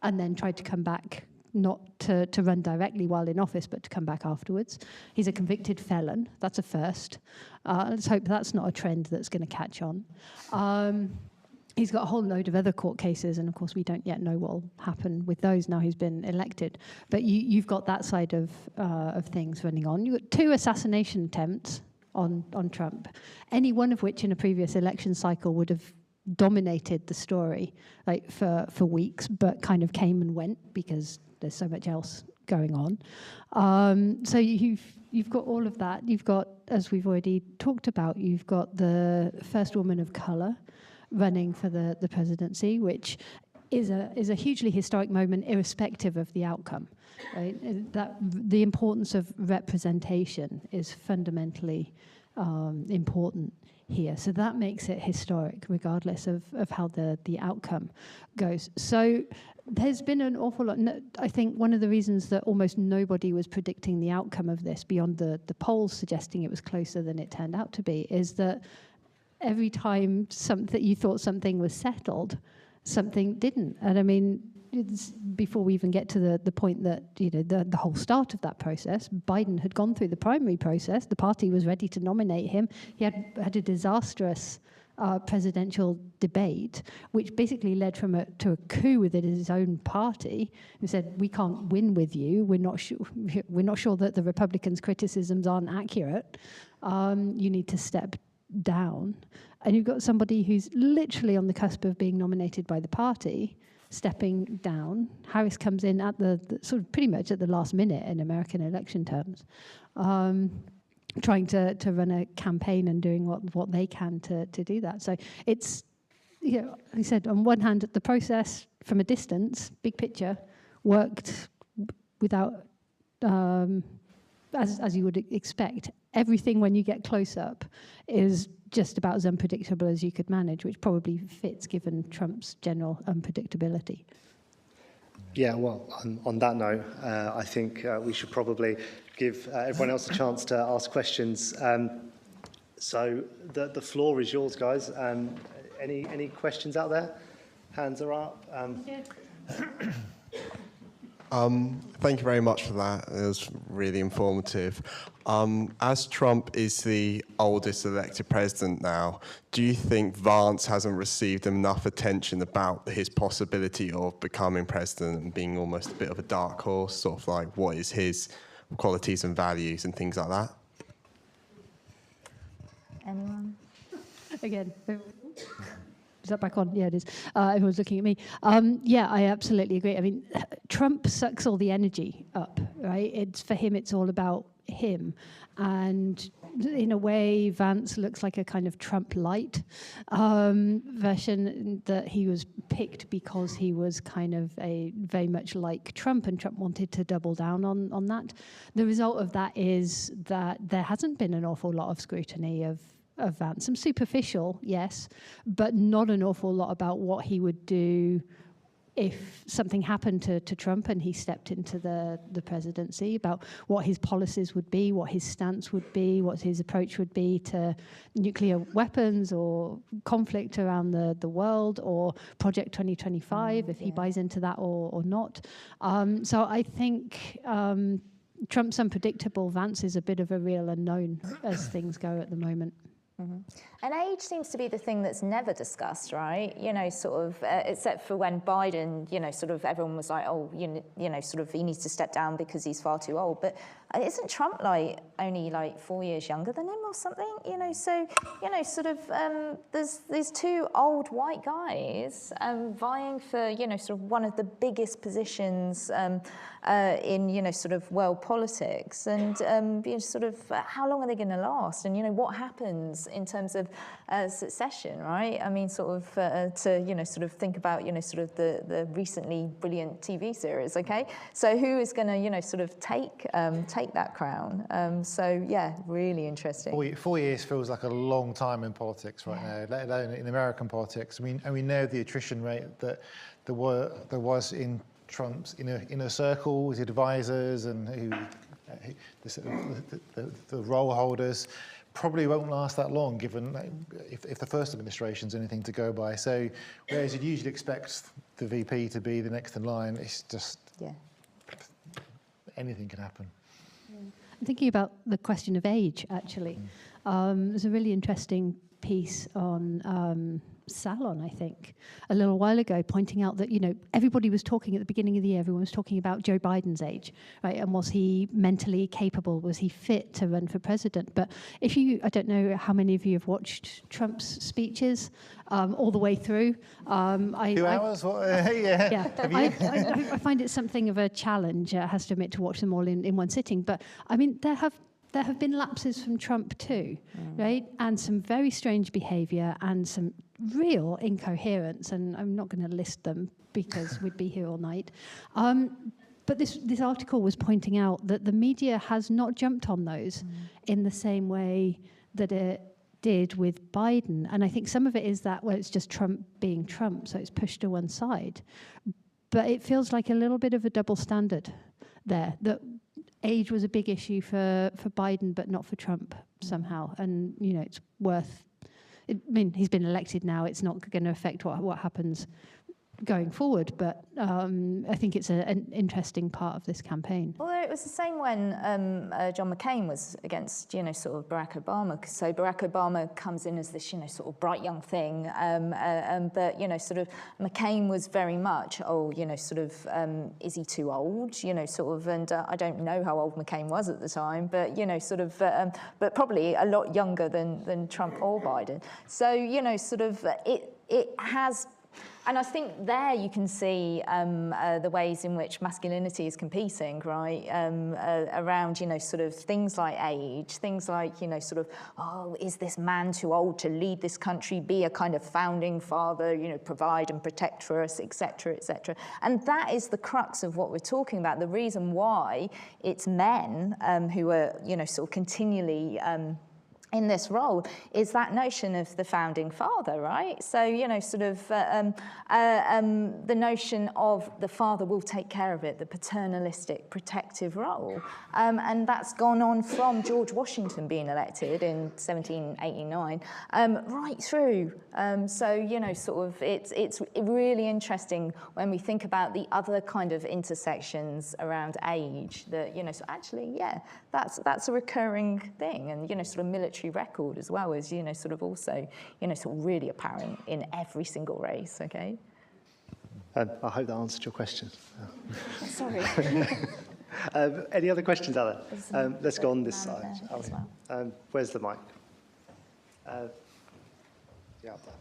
[SPEAKER 7] and then tried to come back, not to run directly while in office, but to come back afterwards. He's a convicted felon. That's a first. Let's hope that's not a trend that's going to catch on. He's got a whole load of other court cases, and of course we don't yet know what will happen with those now he's been elected. But you've got that side of things running on. You've got 2 assassination attempts on Trump, any one of which in a previous election cycle would have dominated the story for weeks, but kind of came and went because there's so much else going on. So you've got all of that. You've got, as we've already talked about, you've got the first woman of colour running for the presidency, which is a hugely historic moment, irrespective of the outcome. Right? That the importance of representation is fundamentally important here. So that makes it historic, regardless of how the outcome goes. So there's been an awful lot. I think one of the reasons that almost nobody was predicting the outcome of this, beyond the polls suggesting it was closer than it turned out to be, is that every time you thought something was settled, something didn't. And I mean, before we even get to the point that, the whole start of that process, Biden had gone through the primary process. The party was ready to nominate him. He had a disastrous presidential debate, which basically led to a coup within his own party, who said, "We can't win with you. We're not sure that the Republicans' criticisms aren't accurate. You need to step down." And you've got somebody who's literally on the cusp of being nominated by the party, stepping down. Harris comes in at the sort of pretty much at the last minute in American election terms, trying to run a campaign and doing what they can to do that. So it's, like I said, on one hand, the process from a distance, big picture, worked without, as you would expect. Everything when you get close up is just about as unpredictable as you could manage, which probably fits given Trump's general unpredictability.
[SPEAKER 3] Yeah, well, on that note, I think we should probably give everyone else a chance to ask questions. So the floor is yours, guys. Any questions out there? Hands are up.
[SPEAKER 8] Thank you very much for that. It was really informative. As Trump is the oldest elected president now, do you think Vance hasn't received enough attention about his possibility of becoming president and being almost a bit of a dark horse, sort of like what is his qualities and values and things like that?
[SPEAKER 4] Anyone?
[SPEAKER 7] Again. Is that back on? Yeah, it is. Everyone's looking at me. Yeah, I absolutely agree. I mean, Trump sucks all the energy up, right? For him, it's all about him. And in a way, Vance looks like a kind of Trump light version, that he was picked because he was kind of very much like Trump, and Trump wanted to double down on that. The result of that is that there hasn't been an awful lot of scrutiny of Vance. Some superficial, yes, but not an awful lot about what he would do if something happened to Trump and he stepped into the presidency, about what his policies would be, what his stance would be, what his approach would be to nuclear weapons or conflict around the world, or Project 2025, if he buys into that or not. So I think Trump's unpredictable. Vance is a bit of a real unknown as things go at the moment.
[SPEAKER 4] Mm-hmm. And age seems to be the thing that's never discussed, right? You know, sort of, except for when Biden, you know, sort of everyone was like, oh, you know, sort of he needs to step down because he's far too old. But isn't Trump like only like 4 years younger than him or something? You know, so, you know, sort of there's these two old white guys vying for, you know, sort of one of the biggest positions in, you know, sort of world politics. And, you know, sort of how long are they going to last? And, you know, what happens in terms of succession, right? I mean, sort of to, you know, sort of think about, you know, sort of the recently brilliant TV series, okay? So who is going to, you know, sort of take that crown? So, yeah, really interesting.
[SPEAKER 5] 4 years feels like a long time in politics right now, let alone in American politics. I mean, and we know the attrition rate that there was in Trump's inner circle, his advisors, and the role holders. Probably won't last that long, given if the first administration's anything to go by. So, whereas you'd usually expect the VP to be the next in line, it's just anything can happen.
[SPEAKER 7] I'm thinking about the question of age, actually. There's a really interesting piece on Salon, I think, a little while ago, pointing out that, you know, everybody was talking at the beginning of the year, everyone was talking about Joe Biden's age, right? And was he mentally capable? Was he fit to run for president? But if you, I don't know how many of you have watched Trump's speeches all the way through.
[SPEAKER 5] 2 hours? Yeah.
[SPEAKER 7] I find it something of a challenge, I have to admit, to watch them all in one sitting. But I mean, there have been lapses from Trump too, right? And some very strange behaviour and some real incoherence, and I'm not going to list them because we'd be here all night. But this article was pointing out that the media has not jumped on those in the same way that it did with Biden. And I think some of it is that, well, it's just Trump being Trump, so it's pushed to one side. But it feels like a little bit of a double standard there, that age was a big issue for Biden, but not for Trump somehow. And, you know, it's worth, I mean, he's been elected now. It's not going to affect what happens going forward, but I think it's an interesting part of this campaign.
[SPEAKER 4] Although it was the same when John McCain was against, you know, sort of Barack Obama. So Barack Obama comes in as this, you know, sort of bright young thing, but, you know, sort of McCain was very much, oh, you know, sort of, is he too old? You know, sort of, and I don't know how old McCain was at the time, but, you know, sort of, but probably a lot younger than Trump or Biden. So, you know, sort of, it has. And I think there you can see the ways in which masculinity is competing, right, around, you know, sort of things like age, things like, you know, sort of, oh, is this man too old to lead this country, be a kind of founding father, you know, provide and protect for us, et cetera, et cetera. And that is the crux of what we're talking about, the reason why it's men who are, you know, sort of continually in this role is that notion of the founding father, right? So, you know, sort of the notion of the father will take care of it, the paternalistic, protective role. And that's gone on from George Washington being elected in 1789 right through. So, you know, sort of it's really interesting when we think about the other kind of intersections around age that, you know, so actually, yeah, that's a recurring thing. And, you know, sort of military record as well as, you know, sort of also, you know, sort of really apparent in every single race, okay?
[SPEAKER 3] I hope that answered your question.
[SPEAKER 4] Sorry.
[SPEAKER 3] Any other questions out there? Let's go on this side.
[SPEAKER 4] As well.
[SPEAKER 3] Where's the mic? Yeah, up there.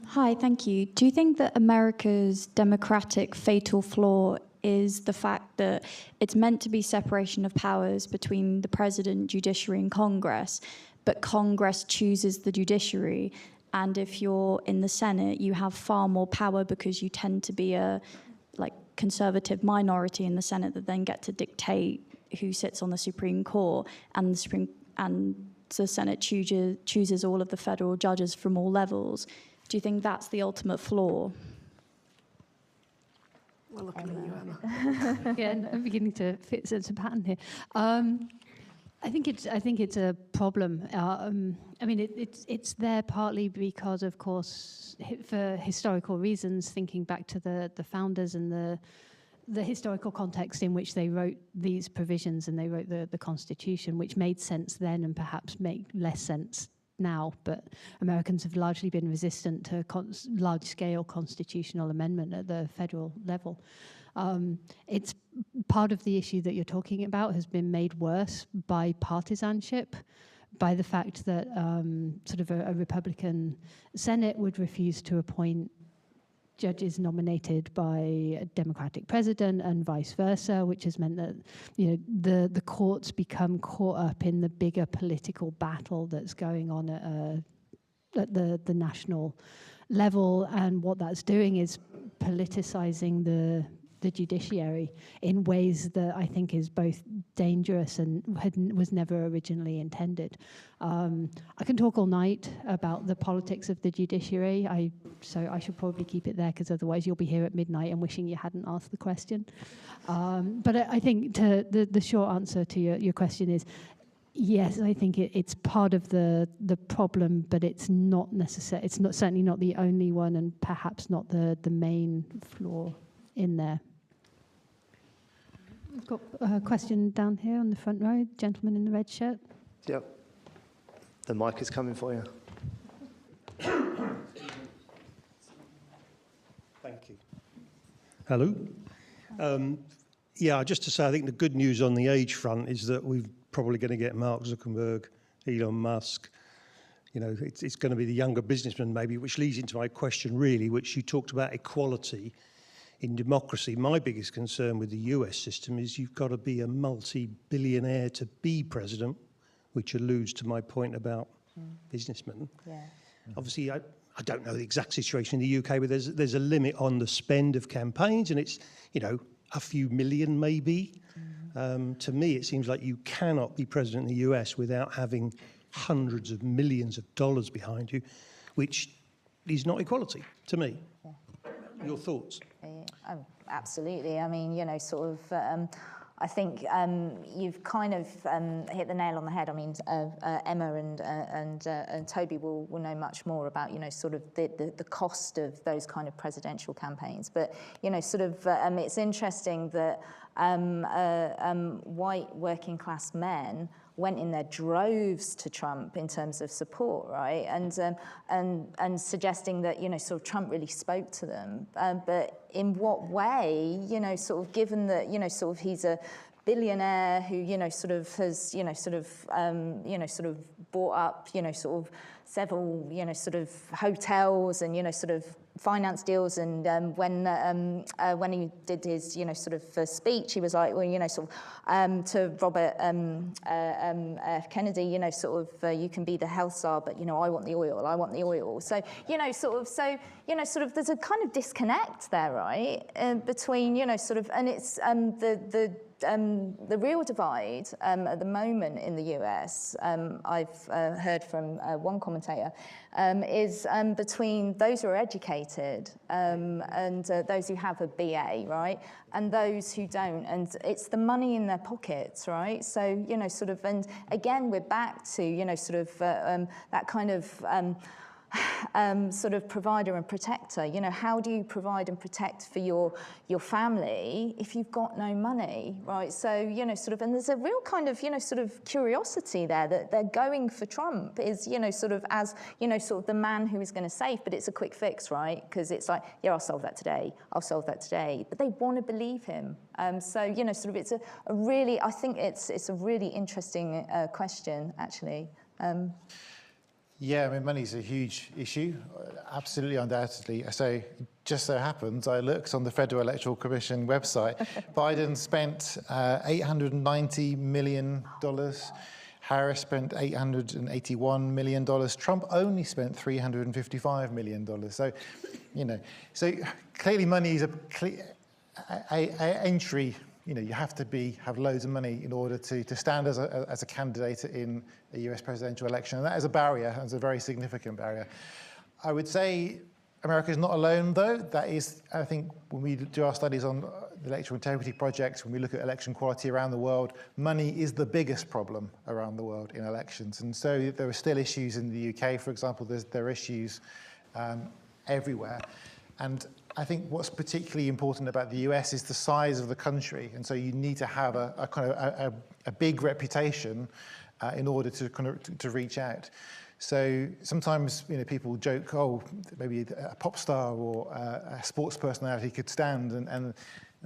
[SPEAKER 9] Hi, thank you. Do you think that America's democratic fatal flaw is the fact that it's meant to be separation of powers between the president, judiciary, and Congress, but Congress chooses the judiciary, and if you're in the Senate, you have far more power because you tend to be a conservative minority in the Senate that then get to dictate who sits on the Supreme Court, and the Senate chooses all of the federal judges from all levels. Do you think that's the ultimate flaw?
[SPEAKER 6] We're looking at you, Emma.
[SPEAKER 7] Yeah, and I'm beginning to fit sense of pattern here. I think it's a problem. I mean, it's there partly because, of course, for historical reasons, thinking back to the founders and the historical context in which they wrote these provisions and they wrote the Constitution, which made sense then and perhaps make less sense now, but Americans have largely been resistant to large-scale constitutional amendment at the federal level. It's part of the issue that you're talking about has been made worse by partisanship, by the fact that sort of a Republican Senate would refuse to appoint judges nominated by a Democratic president and vice versa, which has meant that, you know, the courts become caught up in the bigger political battle that's going on at the national level, and what that's doing is politicizing the judiciary in ways that I think is both dangerous and was never originally intended. I can talk all night about the politics of the judiciary, so I should probably keep it there, because otherwise you'll be here at midnight and wishing you hadn't asked the question. But I think the short answer to your question is, yes, I think it's part of the problem, but it's not necessary. It's not certainly not the only one, and perhaps not the main flaw in there. We've got a question down here on the front row, gentleman in the red shirt.
[SPEAKER 3] Yep. The mic is coming for you.
[SPEAKER 10] Thank you. Hello. Yeah, just to say, I think the good news on the age front is that we're probably going to get Mark Zuckerberg, Elon Musk. You know, it's going to be the younger businessmen maybe, which leads into my question really, which you talked about equality in democracy. My biggest concern with the US system is you've got to be a multi-billionaire to be president, which alludes to my point about businessmen. Yeah. Obviously, I don't know the exact situation in the UK, but there's a limit on the spend of campaigns, and it's, you know, a few million maybe. To me, it seems like you cannot be president in the US without having hundreds of millions of dollars behind you, which is not equality to me. Yeah. Your thoughts?
[SPEAKER 4] Oh, absolutely. I mean, you know, sort of, I think you've kind of hit the nail on the head. I mean, Emma and Toby will know much more about, you know, sort of the cost of those kind of presidential campaigns. But, you know, sort of, it's interesting that white working class men went in their droves to Trump in terms of support, right? And suggesting that, you know, sort of Trump really spoke to them. But in what way, you know, sort of given that, you know, sort of he's a billionaire who, you know, sort of has, you know, sort of bought up, you know, sort of several, you know, sort of hotels and, you know, sort of finance deals, and when he did his, sort of first speech, he was like, well, sort of to Robert Kennedy, sort of you can be the health czar, but I want the oil. I want the oil. So sort of there's a kind of disconnect there, right, between sort of, and it's the real divide at the moment in the US, I've heard from one commentator, is between those who are educated and those who have a BA, right, and those who don't. And it's the money in their pockets, right? So, sort of, and again, we're back to, sort of that kind of sort of provider and protector. How do you provide and protect for your family if you've got no money, right? So, sort of, and there's a real kind of, sort of curiosity there that they're going for Trump is, sort of as, sort of the man who is going to save, but it's a quick fix, right? Because it's like, yeah, I'll solve that today. I'll solve that today. But they want to believe him. So, sort of, it's a really, I think it's a really interesting question, actually.
[SPEAKER 5] Yeah, I mean, money's a huge issue, absolutely, undoubtedly. So, just so happens, I looked on the Federal Electoral Commission website. Biden spent $890 million. Harris spent $881 million. Trump only spent $355 million. So, so clearly money is a entry. You have to have loads of money in order to stand as a candidate in a US presidential election. And that is a barrier, and it's a very significant barrier. I would say America is not alone, though. That is, I think, when we do our studies on the electoral integrity projects, when we look at election quality around the world, money is the biggest problem around the world in elections. And so there are still issues in the UK, for example. There are issues everywhere. And I think what's particularly important about the US is the size of the country, and so you need to have a kind of a big reputation in order to kind of to reach out. So sometimes people joke, oh, maybe a pop star or a sports personality could stand, and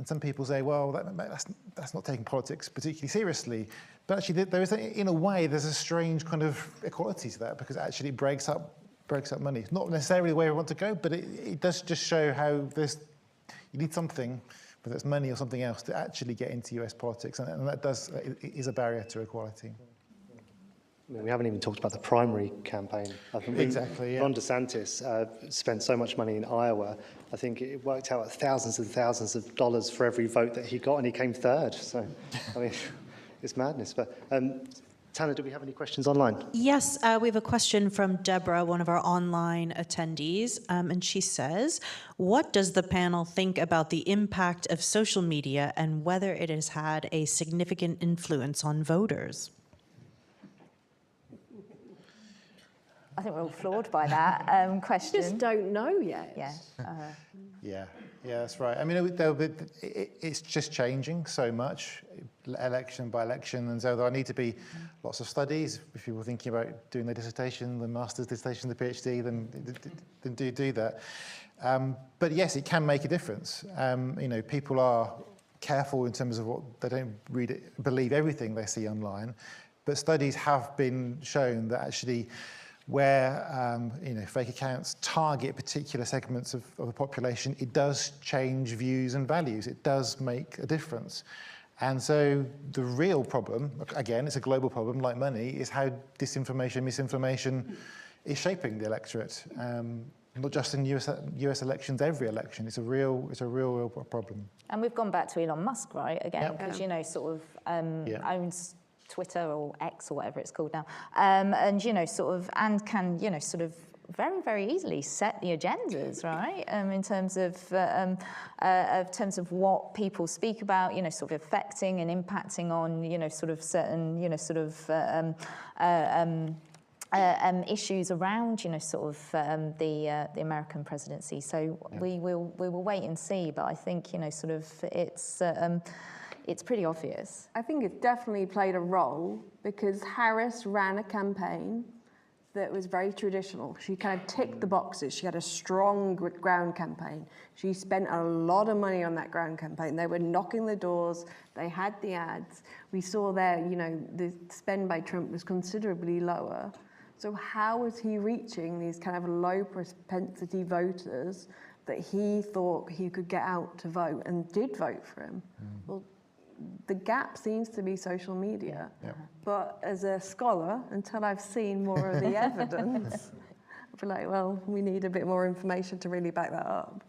[SPEAKER 5] some people say, well, that's not taking politics particularly seriously. But actually, there is in a way there's a strange kind of equality to that, because actually it breaks up money. It's not necessarily the way we want to go, but it does just show how you need something, whether it's money or something else, to actually get into US politics, and that is a barrier to equality.
[SPEAKER 3] I mean, we haven't even talked about the primary campaign. I think
[SPEAKER 5] exactly, yeah.
[SPEAKER 3] Ron DeSantis spent so much money in Iowa. I think it worked out at thousands and thousands of dollars for every vote that he got, and he came third. So, I mean, it's madness. But Tanner, do we have any questions online?
[SPEAKER 11] Yes, we have a question from Deborah, one of our online attendees, and she says, what does the panel think about the impact of social media and whether it has had a significant influence on voters?
[SPEAKER 4] I think we're all floored by that question.
[SPEAKER 6] Just don't know yet.
[SPEAKER 4] Yeah.
[SPEAKER 5] Yeah, that's right. I mean, it's just changing so much, election by election, and so there need to be lots of studies. If people are thinking about doing their dissertation, the master's dissertation, the PhD, then do that. But yes, it can make a difference. People are careful in terms of what they don't believe everything they see online, but studies have been shown that actually, where fake accounts target particular segments of the population, it does change views and values. It does make a difference. And so the real problem, again, it's a global problem like money, is how disinformation, misinformation is shaping the electorate. Not just in US elections, every election. It's a real problem.
[SPEAKER 4] And we've gone back to Elon Musk, right? Again, because sort of owns Twitter or X or whatever it's called now, and can sort of very, very easily set the agendas, right? In terms of what people speak about, sort of affecting and impacting on sort of certain issues around sort of the American presidency. So we will wait and see, but I think sort of it's pretty obvious.
[SPEAKER 6] I think it's definitely played a role, because Harris ran a campaign that was very traditional. She kind of ticked the boxes. She had a strong ground campaign. She spent a lot of money on that ground campaign. They were knocking the doors. They had the ads. We saw there, the spend by Trump was considerably lower. So how was he reaching these kind of low propensity voters that he thought he could get out to vote and did vote for him? Well, the gap seems to be social media. But as a scholar, until I've seen more of the evidence, I'll be like, well, we need a bit more information to really back that up.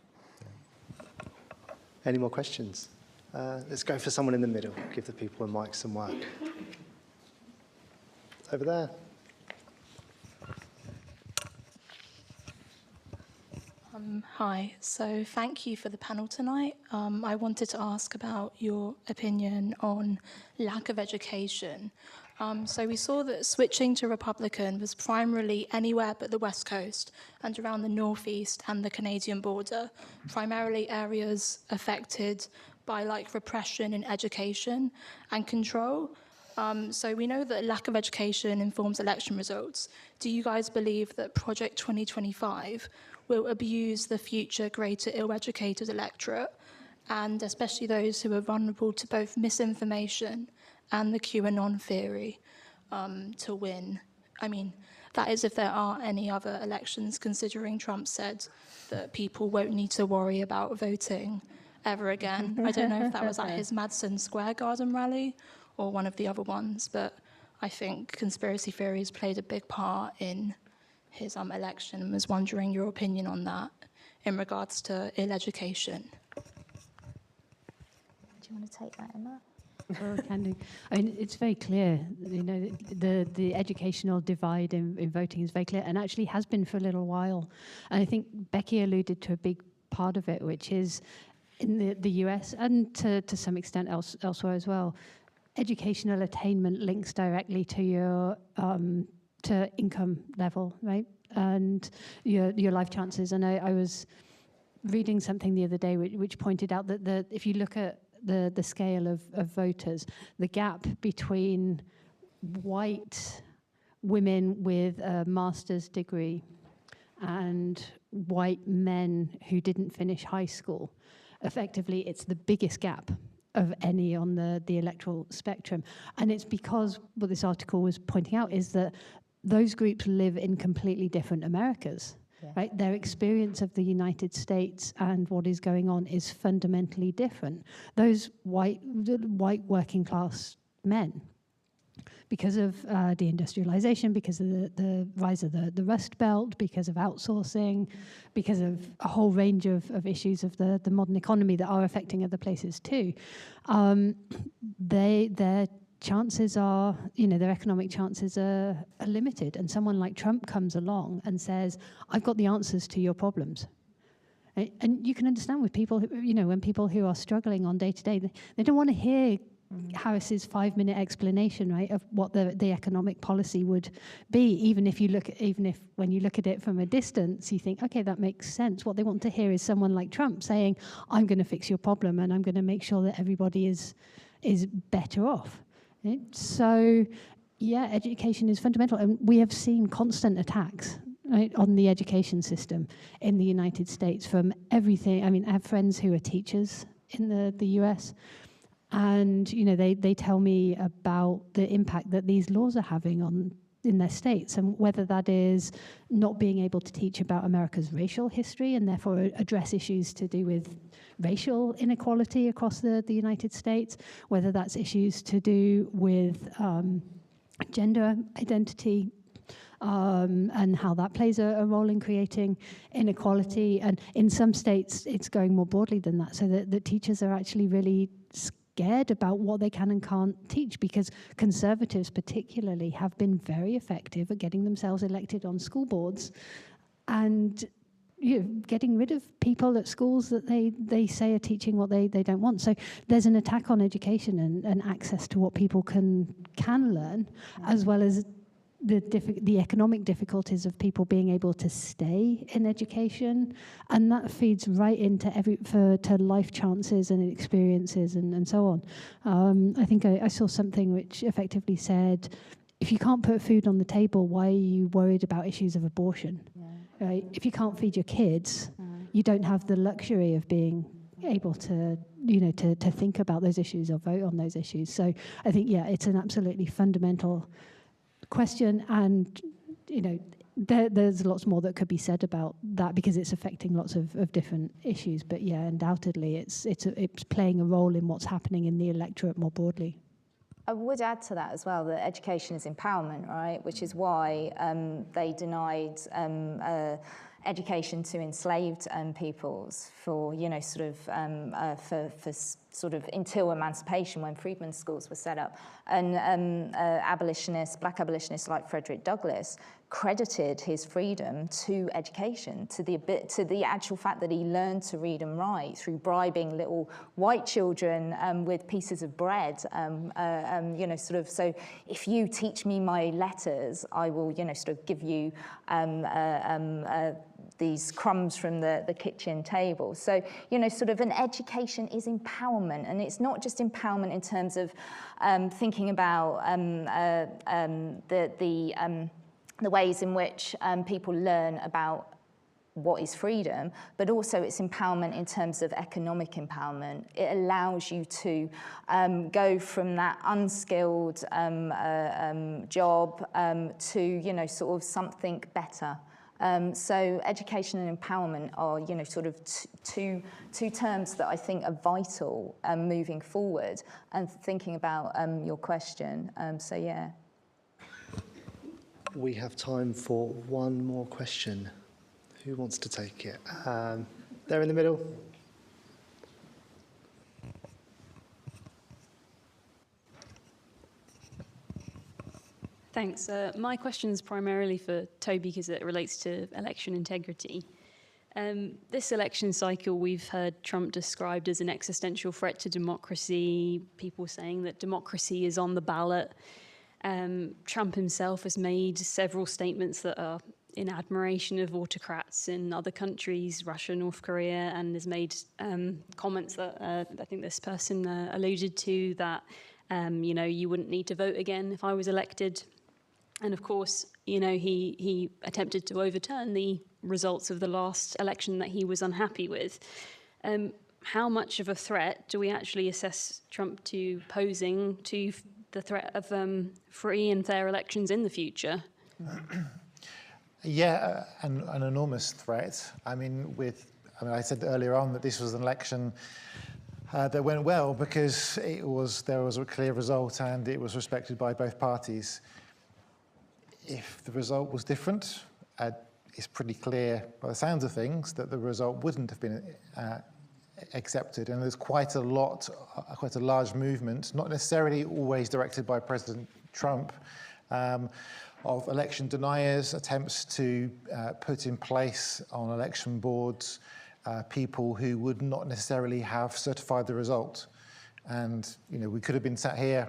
[SPEAKER 3] Any more questions? Let's go for someone in the middle. Give the people a mic some work. Over there.
[SPEAKER 12] Hi, so thank you for the panel tonight. I wanted to ask about your opinion on lack of education. So we saw that switching to Republican was primarily anywhere but the West Coast and around the Northeast and the Canadian border, primarily areas affected by like repression in education and control. So we know that lack of education informs election results. Do you guys believe that Project 2025 will abuse the future greater ill-educated electorate, and especially those who are vulnerable to both misinformation and the QAnon theory, to win? I mean, that is if there aren't any other elections, considering Trump said that people won't need to worry about voting ever again. I don't know if that was at his Madison Square Garden rally or one of the other ones, but I think conspiracy theories played a big part in his election, and was wondering your opinion on that in regards to ill-education.
[SPEAKER 4] Do you want to take that, Emma?
[SPEAKER 7] Oh, can do. I mean, it's very clear, you know, the educational divide in voting is very clear, and actually has been for a little while. And I think Becky alluded to a big part of it, which is in the US and to some extent elsewhere as well. Educational attainment links directly to your to income level, right? And your life chances. And I was reading something the other day which pointed out that if you look at the scale of voters, the gap between white women with a master's degree and white men who didn't finish high school, effectively it's the biggest gap of any on the electoral spectrum. And it's because what this article was pointing out is that those groups live in completely different Americas, right? Their experience of the United States and what is going on is fundamentally different. Those white working class men, because of deindustrialization, because of the rise of the Rust Belt, because of outsourcing, because of a whole range of issues of the modern economy that are affecting other places too, their chances are, their economic chances are limited. And someone like Trump comes along and says, I've got the answers to your problems. And you can understand with people, when people who are struggling on day to day, they don't want to hear Harris's 5-minute explanation, right, of what the economic policy would be. Even if when you look at it from a distance, you think, okay, that makes sense. What they want to hear is someone like Trump saying, I'm going to fix your problem and I'm going to make sure that everybody is better off. Right? So, yeah, education is fundamental, and we have seen constant attacks, right, on the education system in the United States from everything. I mean, I have friends who are teachers in the US, and they tell me about the impact that these laws are having in their states, and whether that is not being able to teach about America's racial history and therefore address issues to do with racial inequality across the United States, whether that's issues to do with gender identity, and how that plays a role in creating inequality. And in some states, it's going more broadly than that, so that the teachers are actually really scared about what they can and can't teach, because conservatives particularly have been very effective at getting themselves elected on school boards and getting rid of people at schools that they say are teaching what they don't want. So there's an attack on education and access to what people can learn, as well as the economic difficulties of people being able to stay in education, and that feeds right into to life chances and experiences and so on. I think I saw something which effectively said, if you can't put food on the table, why are you worried about issues of abortion? Right? If you can't feed your kids, you don't have the luxury of being able to to think about those issues or vote on those issues. So I think, yeah, it's an absolutely fundamental question, and there's lots more that could be said about that because it's affecting lots of different issues. But yeah, undoubtedly, it's playing a role in what's happening in the electorate more broadly.
[SPEAKER 4] I would add to that as well that education is empowerment, right? Which is why they denied education to enslaved peoples for, sort of until emancipation when freedmen's schools were set up. And black abolitionists like Frederick Douglass credited his freedom to education, to the actual fact that he learned to read and write through bribing little white children with pieces of bread. So if you teach me my letters, I will, sort of give you these crumbs from the kitchen table. So, sort of an education is empowerment, and it's not just empowerment in terms of thinking about the ways in which people learn about what is freedom, but also it's empowerment in terms of economic empowerment. It allows you to go from that unskilled job to, sort of something better. So education and empowerment are, sort of two terms that I think are vital moving forward and thinking about your question. So yeah.
[SPEAKER 3] We have time for one more question. Who wants to take it? There in the middle.
[SPEAKER 13] Thanks. My question is primarily for Toby because it relates to election integrity. This election cycle, we've heard Trump described as an existential threat to democracy, people saying that democracy is on the ballot. Trump himself has made several statements that are in admiration of autocrats in other countries, Russia, North Korea, and has made comments that I think this person alluded to that, you wouldn't need to vote again if I was elected. And of course, he attempted to overturn the results of the last election that he was unhappy with. How much of a threat do we actually assess Trump to posing to the threat of free and fair elections in the future?
[SPEAKER 5] Yeah, an enormous threat. I said earlier on that this was an election that went well because there was a clear result and it was respected by both parties. If the result was different, it's pretty clear by the sounds of things that the result wouldn't have been accepted. And there's quite a large movement, not necessarily always directed by President Trump, of election deniers, attempts to put in place on election boards people who would not necessarily have certified the result. And, we could have been sat here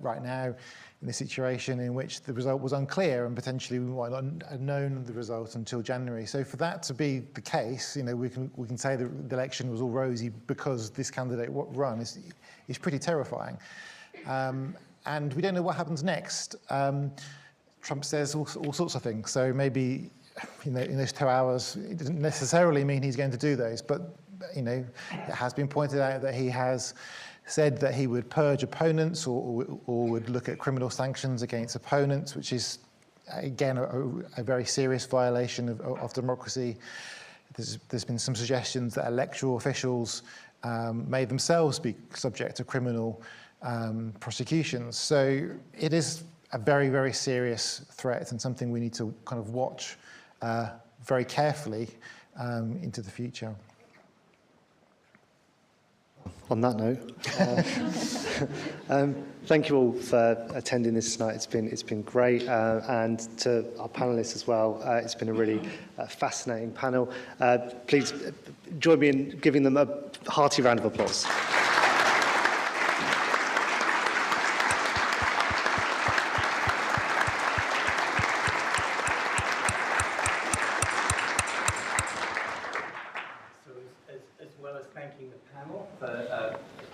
[SPEAKER 5] right now in a situation in which the result was unclear and potentially we might not have known the result until January. So for that to be the case, we can say the election was all rosy because this candidate won is pretty terrifying. And we don't know what happens next. Trump says all sorts of things. So maybe in those 2 hours, it doesn't necessarily mean he's going to do those. But it has been pointed out that he has said that he would purge opponents or would look at criminal sanctions against opponents, which is, again, a very serious violation of democracy. There's been some suggestions that electoral officials may themselves be subject to criminal prosecutions. So it is a very, very serious threat and something we need to kind of watch very carefully into the future.
[SPEAKER 3] On that note, thank you all for attending this tonight. It's been great, and to our panelists as well. It's been a really fascinating panel. Please join me in giving them a hearty round of applause.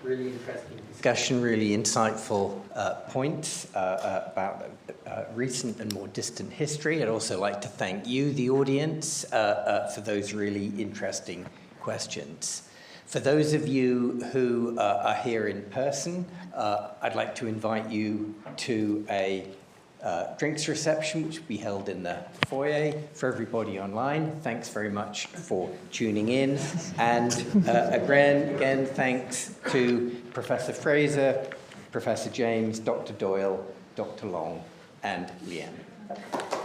[SPEAKER 1] Really interesting discussion, really insightful points about recent and more distant history. I'd also like to thank you, the audience, for those really interesting questions. For those of you who are here in person, I'd like to invite you to a drinks reception, which will be held in the foyer. For everybody online, thanks very much for tuning in. And again, thanks to Professor Fraser, Professor James, Dr. Doyle, Dr. Long, and Leanne.